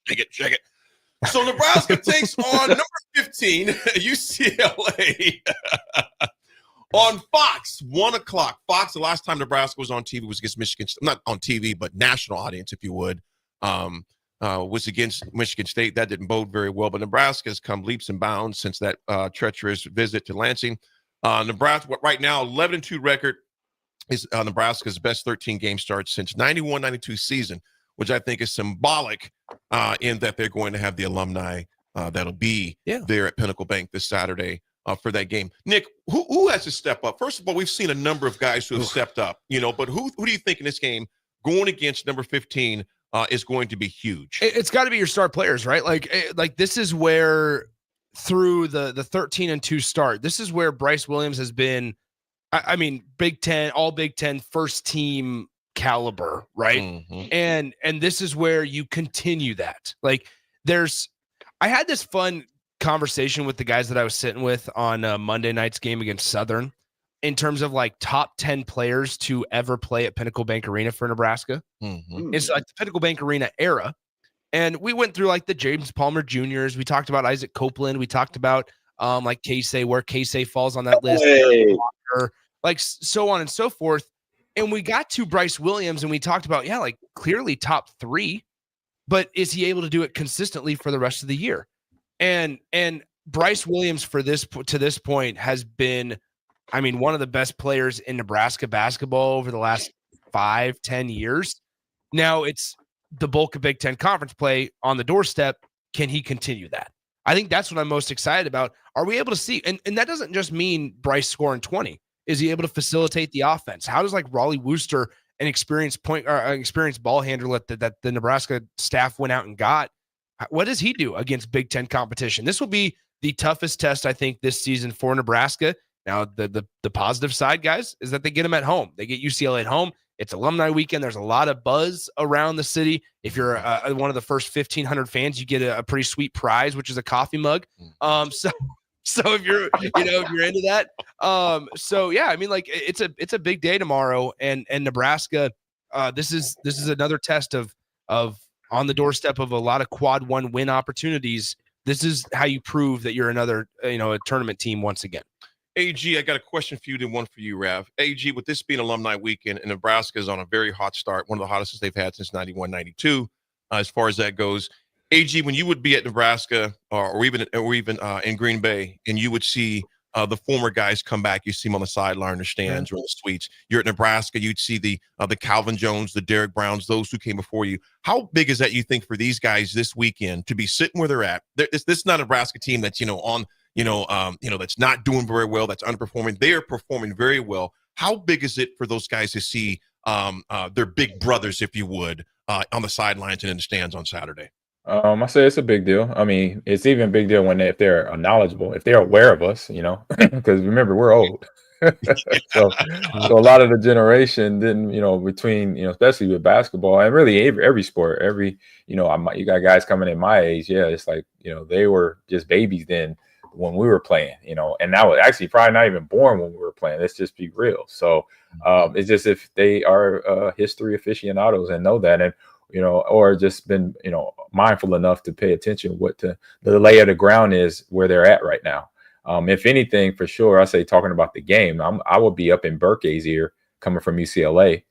S13: Shake it. So Nebraska takes on number 15 UCLA. On Fox, 1 o'clock. Fox, the last time Nebraska was on TV was against Michigan. Not on TV, but national audience, if you would. Was against Michigan State. That didn't bode very well. But Nebraska has come leaps and bounds since that treacherous visit to Lansing. Nebraska, right now, 11-2 record is Nebraska's best 13-game start since 91-92 season, which I think is symbolic in that they're going to have the alumni that'll be there at Pinnacle Bank this Saturday. For that game. Nick, who has to step up? First of all, we've seen a number of guys who have stepped up, but who do you think in this game going against number 15 is going to be huge?
S20: It's got to be your star players, right? Like this is where through the 13-2 start, this is where Bryce Williams has been, I mean, Big Ten, all Big Ten first team caliber, right? Mm-hmm. And this is where you continue that. Like I had this fun conversation with the guys that I was sitting with on Monday night's game against Southern in terms of like top 10 players to ever play at Pinnacle Bank Arena for Nebraska. Mm-hmm. It's like the Pinnacle Bank Arena era. And we went through like the James Palmer Juniors. We talked about Isaac Copeland. We talked about like Casey, where Casey falls on that list, like so on and so forth. And we got to Bryce Williams and we talked about, like clearly top 3, but is he able to do it consistently for the rest of the year? And Bryce Williams to this point has been, I mean, one of the best players in Nebraska basketball over the last 5-10 years. Now it's the bulk of Big Ten conference play on the doorstep. Can he continue that? I think that's what I'm most excited about. Are we able to see? And that doesn't just mean Bryce scoring 20. Is he able to facilitate the offense? How does like Raleigh Wooster, an experienced ball handler that the Nebraska staff went out and got? What does he do against Big Ten competition? This will be the toughest test, I think, this season for Nebraska. Now, the positive side, guys, is that they get them at home. They get UCLA at home. It's alumni weekend. There's a lot of buzz around the city. If you're one of the first 1,500 fans, you get a pretty sweet prize, which is a coffee mug. So if you're if you're into that, I mean, like it's a big day tomorrow, and Nebraska. This is another test of on the doorstep of a lot of quad 1 win opportunities. This is how you prove that you're another, a tournament team once again.
S13: AG, I got a question for you and one for you, Rav. AG, with this being alumni weekend, and Nebraska is on a very hot start, one of the hottest they've had since 91-92, as far as that goes. AG, when you would be at Nebraska or even in Green Bay, and you would see the former guys come back, you see them on the sideline or stands or in the suites. You're at Nebraska, you'd see the Calvin Jones, the Derek Browns, those who came before you. How big is that, you think, for these guys this weekend to be sitting where they're at? This is not a Nebraska team that's that's not doing very well, that's underperforming. They are performing very well. How big is it for those guys to see their big brothers, if you would, on the sidelines and in the stands on Saturday?
S15: I say it's a big deal. I mean, it's even a big deal if they're knowledgeable, if they're aware of us, because remember, we're old. so a lot of the generation didn't, between, especially with basketball and really every sport, you got guys coming in my age. Yeah. It's like, they were just babies then when we were playing, and now actually probably not even born when we were playing. Let's just be real. So it's just if they are history aficionados and know that, and, or just been, mindful enough to pay attention what the lay of the ground is where they're at right now. If anything, for sure, I say talking about the game, I will be up in Burke's ear coming from UCLA,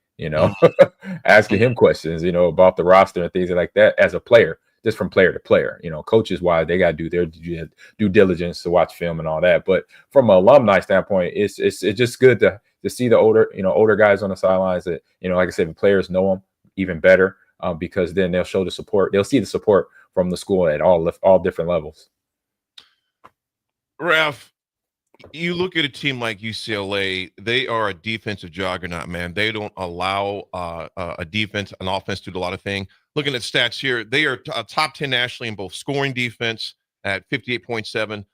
S15: asking him questions, about the roster and things like that as a player, just from player to player. Coaches wise, they got to do their due diligence to watch film and all that. But from an alumni standpoint, it's just good to see the older guys on the sidelines that, like I said, the players know them even better. Because then they'll show the support. They'll see the support from the school at all different levels.
S13: Raff, You look at a team like UCLA, they are a defensive juggernaut, man. They don't allow an offense to do a lot of things. Looking at stats here, they are top 10 nationally in both scoring defense at 58.7,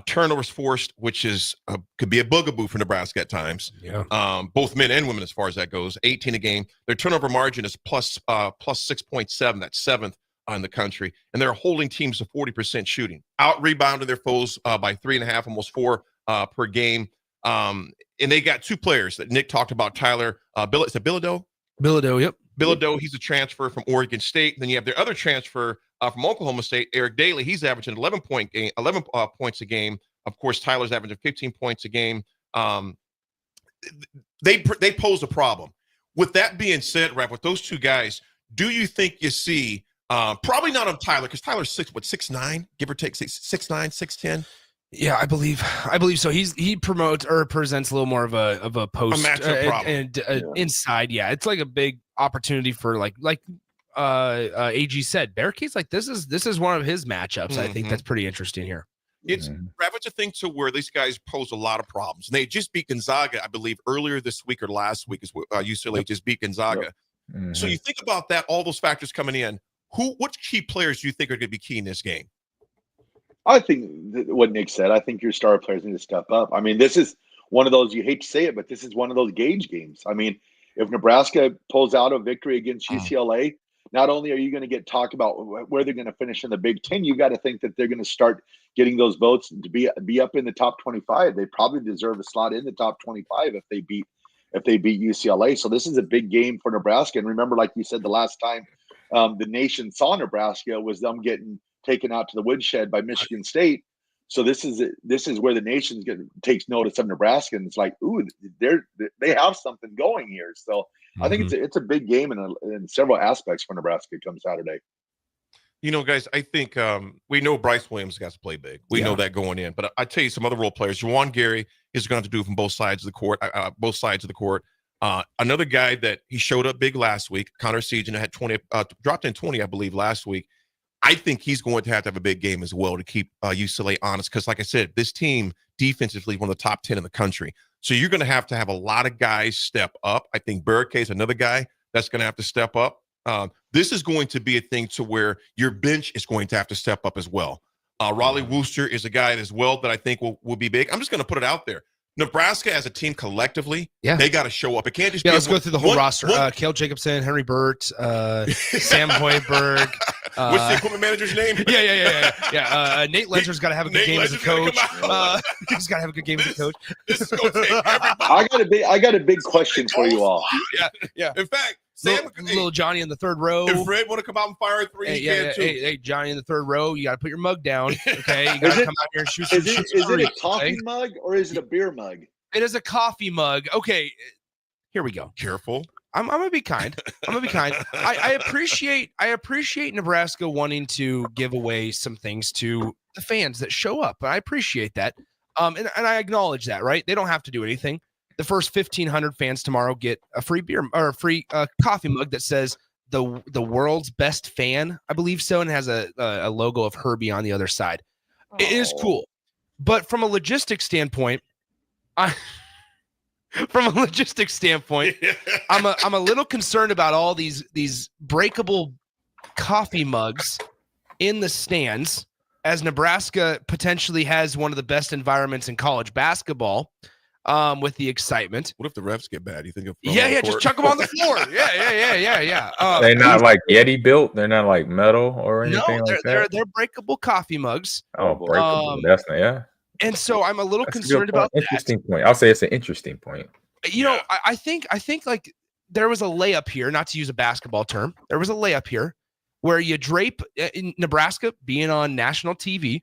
S13: turnovers forced, which is could be a bugaboo for Nebraska at times.
S20: Yeah.
S13: Both men and women as far as that goes, 18 a game. Their turnover margin is plus 6.7. That's seventh in the country, and they're holding teams to 40% shooting. Out rebounding their foes by 3.5, almost 4 per game. And they got two players that Nick talked about. Tyler Bilodeau.
S20: Bilodeau, yep.
S13: Bilodeau, he's a transfer from Oregon State. Then you have their other transfer from Oklahoma State, Eric Daly. He's averaging 11 points a game. Of course, Tyler's averaging 15 points a game. They pose a problem. With that being said, Raff, with those two guys, do you think you see probably not on Tyler, because Tyler's 6'9", give or take 6'9", 6'10"?
S20: Yeah, I believe so. He promotes or presents a little more of a post inside. Yeah, it's like a big opportunity for like AG said, barricades like this is one of his matchups.
S13: Mm-hmm.
S20: I think that's pretty interesting here.
S13: It's Rabbit's a thing to where these guys pose a lot of problems. And they just beat Gonzaga, I believe, earlier this week or last week is UCLA just beat Gonzaga.
S15: Yep. Mm-hmm.
S13: So you think about that, all those factors coming in. What key players do you think are going to be key in this game?
S14: I think what Nick said. I think your star players need to step up. I mean, this is one of those, you hate to say it, but this is one of those gauge games. I mean, if Nebraska pulls out a victory against UCLA, not only are you going to get talk about where they're going to finish in the Big Ten, you got to think that they're going to start getting those votes to be up in the top 25. They probably deserve a slot in the top 25 if they beat UCLA. So this is a big game for Nebraska. And remember, like you said, the last time the nation saw Nebraska was them getting taken out to the woodshed by Michigan State. So this is where the nation takes notice of Nebraska, and it's like, ooh, they have something going here. So I think it's a big game in several aspects for Nebraska come Saturday.
S13: You know, guys, I think we know Bryce Williams got to play big. We know that going in. But I tell you, some other role players, Juwan Gary is going to have to do from both sides of the court. Another guy that he showed up big last week, Connor Seagen, had 20, dropped in 20, I believe, last week. I think he's going to have a big game as well to keep UCLA honest. Because, like I said, this team defensively one of the top 10 in the country. So you're going to have a lot of guys step up. I think Burke is another guy that's going to have to step up. This is going to be a thing to where your bench is going to have to step up as well. Raleigh Wooster is a guy as well that I think will be big. I'm just going to put it out there. Nebraska as a team collectively, they got to show up. It can't just be.
S20: Let's go through the whole roster. Cale Jacobson, Henry Burt, Sam Hoiberg.
S13: What's the equipment manager's name?
S20: Yeah. Nate Lenser's got to have a good game as a coach. He's got to have a good game as a coach.
S13: This is going to take everybody.
S14: I got a big question for you all.
S20: Yeah.
S13: In fact, Sam,
S20: little Johnny in the third row.
S13: If Fred want to come out and fire a three,
S20: hey, Johnny in the third row, you got to put your mug down. Okay, you got to come out here and shoot. Is
S14: it a coffee mug or is it a beer mug?
S20: It is a coffee mug. Okay, here we go.
S13: Careful.
S20: I'm gonna be kind. I appreciate Nebraska wanting to give away some things to the fans that show up. I appreciate that. And I acknowledge that, right? They don't have to do anything. The first 1,500 fans tomorrow get a free beer or a free coffee mug that says the world's best fan, I believe so, and has a logo of Herbie on the other side. It is cool, but from a logistics standpoint, I'm a little concerned about all these breakable coffee mugs in the stands, as Nebraska potentially has one of the best environments in college basketball. With the excitement.
S13: What if the refs get bad? You think?
S20: Just chuck them on the floor. Yeah.
S15: They're not like Yeti built. They're not like metal or anything like that.
S20: They're breakable coffee mugs.
S15: Oh, breakable. That's not,
S20: And so I'm a little concerned about that.
S15: Interesting point. I'll say it's an interesting point.
S20: You know, I think like there was a layup here, not to use a basketball term. There was a layup here where you drape in Nebraska being on national TV.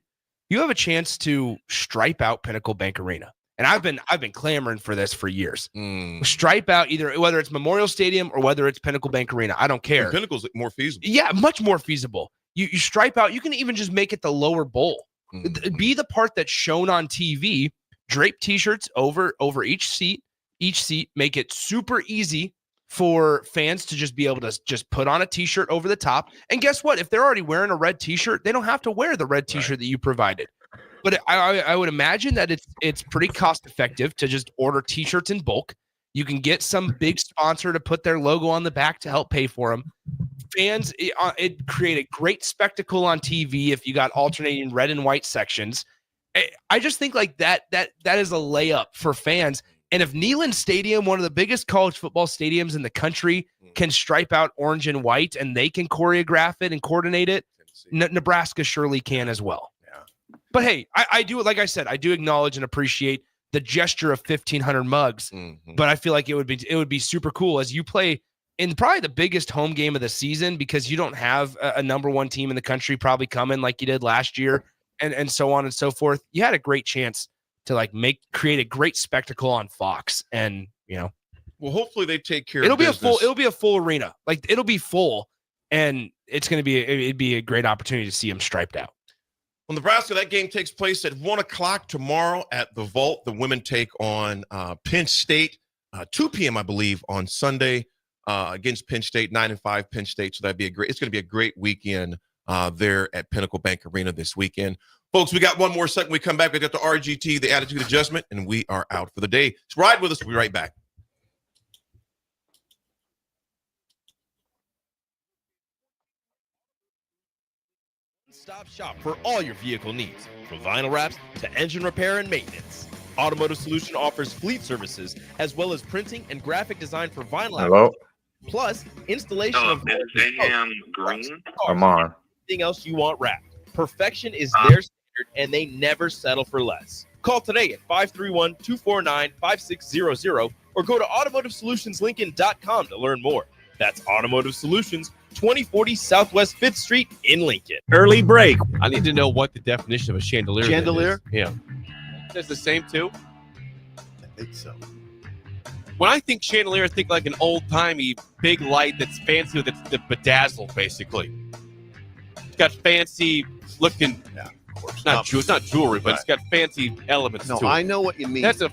S20: You have a chance to stripe out Pinnacle Bank Arena. And I've been clamoring for this for years. Stripe out either whether it's Memorial Stadium or whether it's Pinnacle Bank Arena. I don't care.
S13: And Pinnacle's more feasible.
S20: Yeah, much more feasible. You stripe out. You can even just make it the lower bowl. Be the part that's shown on TV. Drape T-shirts over each seat. Make it super easy for fans to just be able to just put on a T-shirt over the top. And guess what? If they're already wearing a red T-shirt, they don't have to wear the red T-shirt that you provided. But I would imagine that it's pretty cost effective to just order T-shirts in bulk. You can get some big sponsor to put their logo on the back to help pay for them. Fans, it create a great spectacle on TV if you got alternating red and white sections. I just think like that is a layup for fans. And if Neyland Stadium, one of the biggest college football stadiums in the country, can stripe out orange and white and they can choreograph it and coordinate it, Nebraska surely can as well. Yeah. But hey, I do, like I said, I do acknowledge and appreciate the gesture of 1,500 mugs. But I feel like it would be super cool as you play in probably the biggest home game of the season, because you don't have a number one team in the country probably coming like you did last year, and so on and so forth. You had a great chance to create a great spectacle on Fox, and
S13: well, hopefully they take care.
S20: It'll be a full arena, like it'll be full, and it'd be a great opportunity to see them striped out.
S13: Well, Nebraska, that game takes place at 1:00 tomorrow at the Vault. The women take on Penn State, 2 p.m. I believe on Sunday against Penn State, 9-5 Penn State. So it's going to be a great weekend there at Pinnacle Bank Arena this weekend. Folks, we got one more second. We come back. We got the RGT, the attitude adjustment, and we are out for the day. So ride with us. We'll be right back.
S3: Stop shop for all your vehicle needs, from vinyl wraps to engine repair and maintenance. Automotive Solution offers fleet services as well as printing and graphic design for vinyl.
S15: Hello.
S3: Plus installation of
S5: Green.
S15: Ahman.
S3: Anything else you want wrapped. Perfection is their standard, and they never settle for less. Call today at 531-249-5600 or go to automotivesolutionslincoln.com to learn more. That's Automotive Solutions, 2040 Southwest 5th Street in Lincoln.
S12: Early break. I need to know what the definition of a chandelier is.
S7: Chandelier?
S12: Yeah.
S7: It's the same too?
S12: I think so.
S7: When I think chandelier, I think like an old-timey big light that's fancy with the bedazzled, basically. It's got fancy looking.
S12: Yeah, of course.
S7: It's not jewelry, but it's got fancy elements to it.
S12: I know what you mean.
S7: That's a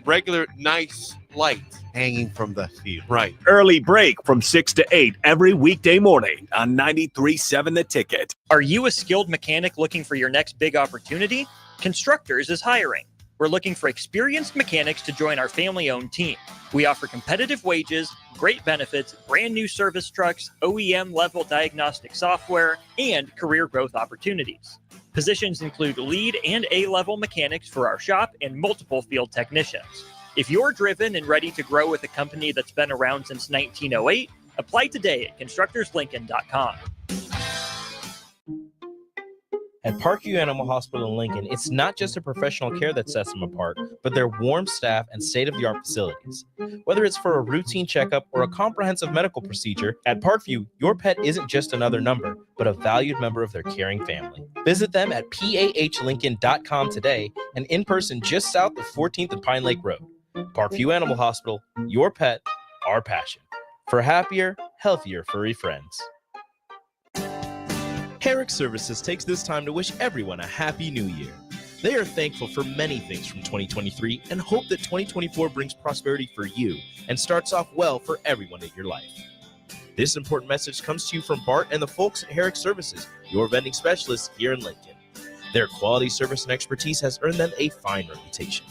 S7: regular nice light
S12: hanging from the field.
S7: Right.
S9: Early break from 6 to 8 every weekday morning on 93.7 The Ticket.
S17: Are you a skilled mechanic looking for your next big opportunity? Constructors is hiring. We're looking for experienced mechanics to join our family-owned team. We offer competitive wages, great benefits, brand new service trucks, OEM-level diagnostic software, and career growth opportunities. Positions include lead and A-level mechanics for our shop and multiple field technicians. If you're driven and ready to grow with a company that's been around since 1908, apply today at constructorslincoln.com.
S3: At Parkview Animal Hospital in Lincoln, it's not just a professional care that sets them apart, but their warm staff and state-of-the-art facilities. Whether it's for a routine checkup or a comprehensive medical procedure, at Parkview, your pet isn't just another number, but a valued member of their caring family. Visit them at pahlincoln.com today and in person just south of 14th and Pine Lake Road. Parkview Animal Hospital, your pet, our passion. For happier, healthier furry friends. Herrick Services takes this time to wish everyone a happy new year. They are thankful for many things from 2023 and hope that 2024 brings prosperity for you and starts off well for everyone in your life. This important message comes to you from Bart and the folks at Herrick Services, your vending specialists here in Lincoln. Their quality service and expertise has earned them a fine reputation.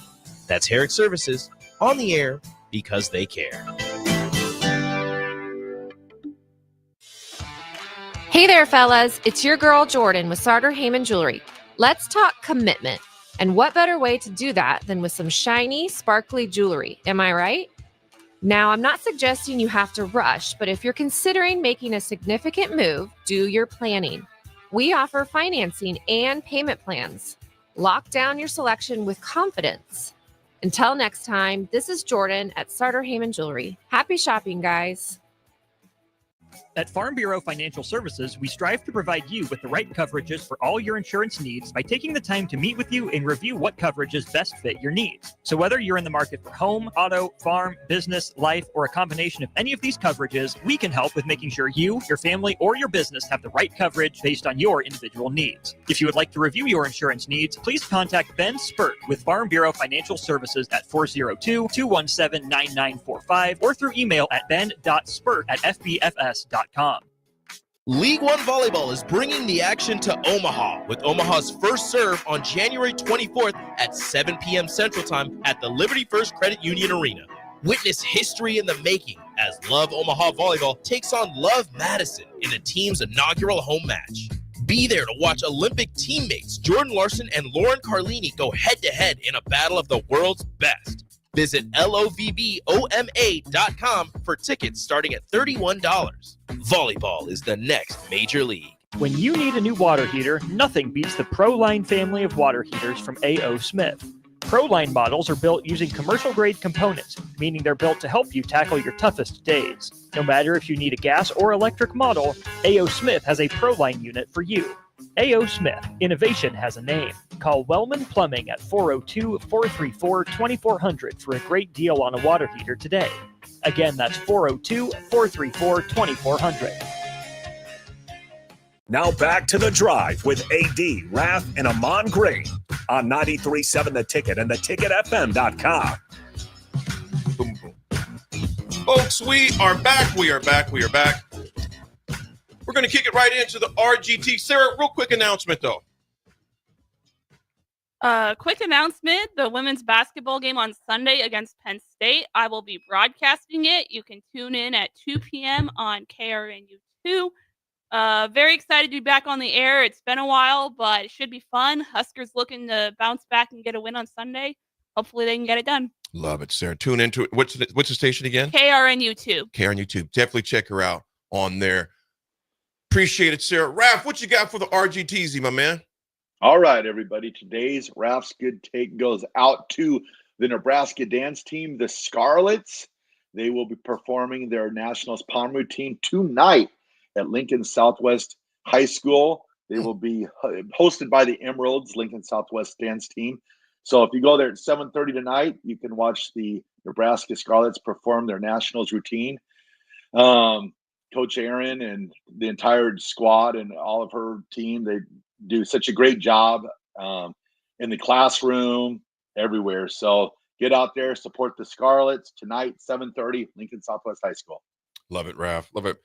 S3: That's Herrick Services, on the air because they care.
S1: Hey there, fellas. It's your girl, Jordan, with Sartor Heyman Jewelry. Let's talk commitment. And what better way to do that than with some shiny, sparkly jewelry? Am I right? Now, I'm not suggesting you have to rush, but if you're considering making a significant move, do your planning. We offer financing and payment plans. Lock down your selection with confidence. Until next time, this is Jordan at Sartor Heyman Jewelry. Happy shopping, guys.
S17: At Farm Bureau Financial Services, we strive to provide you with the right coverages for all your insurance needs by taking the time to meet with you and review what coverages best fit your needs. So whether you're in the market for home, auto, farm, business, life, or a combination of any of these coverages, we can help with making sure you, your family, or your business have the right coverage based on your individual needs. If you would like to review your insurance needs, please contact Ben Spurt with Farm Bureau Financial Services at 402-217-9945 or through email at ben.spurt@fbfs.com.
S3: League One Volleyball is bringing the action to Omaha with Omaha's first serve on January 24th at 7 p.m. Central Time at the Liberty First Credit Union Arena. Witness history in the making as Love Omaha Volleyball takes on Love Madison in the team's inaugural home match. Be there to watch Olympic teammates Jordan Larson and Lauren Carlini go head-to-head in a battle of the world's best. Visit lovboma.com for tickets starting at $31. Volleyball is the next major league.
S17: When you need a new water heater, nothing beats the ProLine family of water heaters from A.O. Smith. ProLine models are built using commercial-grade components, meaning they're built to help you tackle your toughest days. No matter if you need a gas or electric model, A.O. Smith has a ProLine unit for you. A.O. Smith, innovation has a name. Call Wellman Plumbing at 402-434-2400 for a great deal on a water heater today. Again, that's 402-434-2400.
S9: Now back to The Drive with AD, Raff, and Ahman Green on 93.7 The Ticket and theticketfm.com.
S13: Boom, boom. Folks, we are back. We are back. We're going to kick it right into the RGT. Sarah, real quick announcement, though.
S16: Quick announcement, the women's basketball game on Sunday against Penn State. I will be broadcasting it. You can tune in at 2 p.m. on KRNU2. Very excited to be back on the air. It's been a while, but it should be fun. Huskers looking to bounce back and get a win on Sunday. Hopefully they can get it done.
S13: Love it, Sarah. Tune into it. What's the station again?
S16: KRNU2.
S13: KRNU2. Definitely check her out on there. Appreciate it, Sarah. Raff, what you got for the RGTZ, my man?
S14: All right, everybody. Today's Raff's Good Take goes out to the Nebraska dance team, the Scarlets. They will be performing their Nationals Palm routine tonight at Lincoln Southwest High School. They will be hosted by the Emeralds, Lincoln Southwest dance team. So if you go there at 7:30 tonight, you can watch the Nebraska Scarlets perform their Nationals routine. Coach Aaron and the entire squad and all of her team, they do such a great job in the classroom, everywhere. So get out there, support the Scarlets tonight, 7:30, Lincoln Southwest High School.
S13: Love it, Raff. Love it.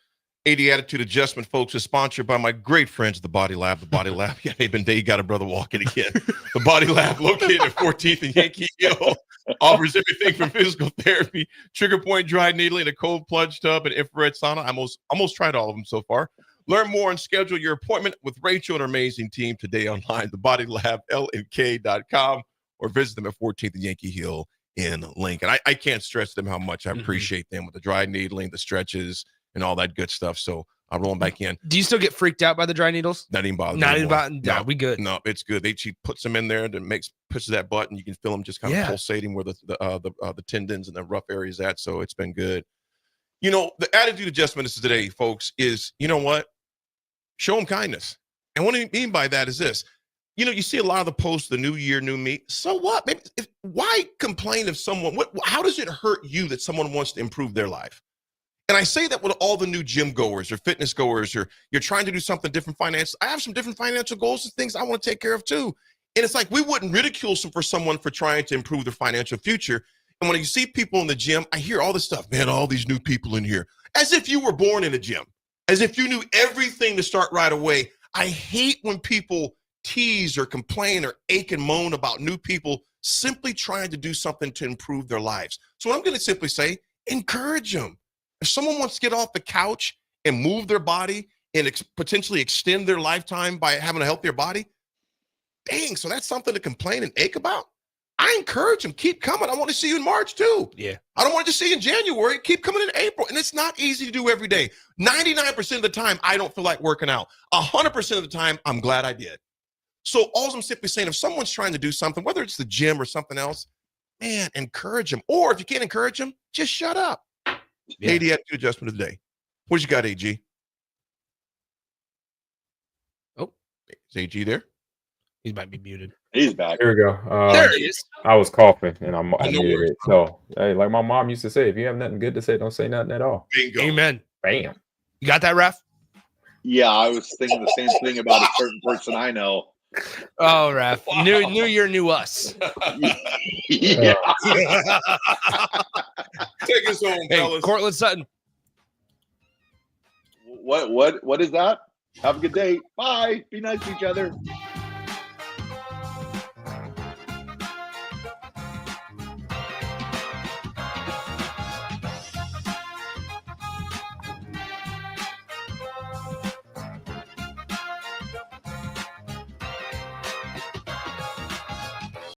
S13: AD Attitude Adjustment, folks, is sponsored by my great friends at the Body Lab. The Body Lab. Yeah, hey, Ben Day, you got a brother walking again. The Body Lab, located at 14th and Yankee Hill, offers everything from physical therapy, trigger point dry needling, a cold plunge tub, and infrared sauna. I almost tried all of them so far. Learn more and schedule your appointment with Rachel and her amazing team today online, thebodylab.lnk.com, or visit them at 14th and Yankee Hill in Lincoln. I can't stress them how much I appreciate them with the dry needling, the stretches, and all that good stuff. So I'll roll them back in.
S20: Do you still get freaked out by the dry needles?
S13: Not even bothered.
S20: Not even bothered. No, we good.
S13: No, it's good. She puts them in there and pushes that button. You can feel them just kind of pulsating where the tendons and the rough areas at. So it's been good. You know, the attitude adjustment is today, folks, is, you know what? Show them kindness. And what I mean by that is this. You know, you see a lot of the posts, the new year, new me. So what? Maybe, why complain if someone, how does it hurt you that someone wants to improve their life? And I say that with all the new gym goers or fitness goers, or you're trying to do something different financially. I have some different financial goals and things I want to take care of too. And it's like, we wouldn't ridicule someone for trying to improve their financial future. And when you see people in the gym, I hear all this stuff, man, all these new people in here, as if you were born in a gym, as if you knew everything to start right away. I hate when people tease or complain or ache and moan about new people simply trying to do something to improve their lives. So what I'm going to simply say, encourage them. If someone wants to get off the couch and move their body and potentially extend their lifetime by having a healthier body, dang, so that's something to complain and ache about? I encourage them. Keep coming. I want to see you in March too.
S20: Yeah.
S13: I don't want to see you in January. Keep coming in April. And it's not easy to do every day. 99% of the time, I don't feel like working out. 100% of the time, I'm glad I did. So all I'm simply saying, if someone's trying to do something, whether it's the gym or something else, man, encourage them. Or if you can't encourage them, just shut up. Yeah. AD attitude adjustment of the day. What you got, AG? Oh, is AG there?
S20: He might be muted.
S14: He's back.
S15: Here we go.
S20: There he is.
S15: I was coughing and I muted it. So, hey, like my mom used to say, if you have nothing good to say, don't say nothing at all.
S13: Bingo.
S20: Amen.
S15: Bam.
S20: You got that, Raff?
S14: Yeah, I was thinking the same thing about a certain person I know.
S20: Oh, Raff. Wow. New year, new us.
S14: Yeah.
S13: Take us home, fellas.
S20: Cortland Sutton.
S14: What is that? Have a good day. Bye. Be nice to each other.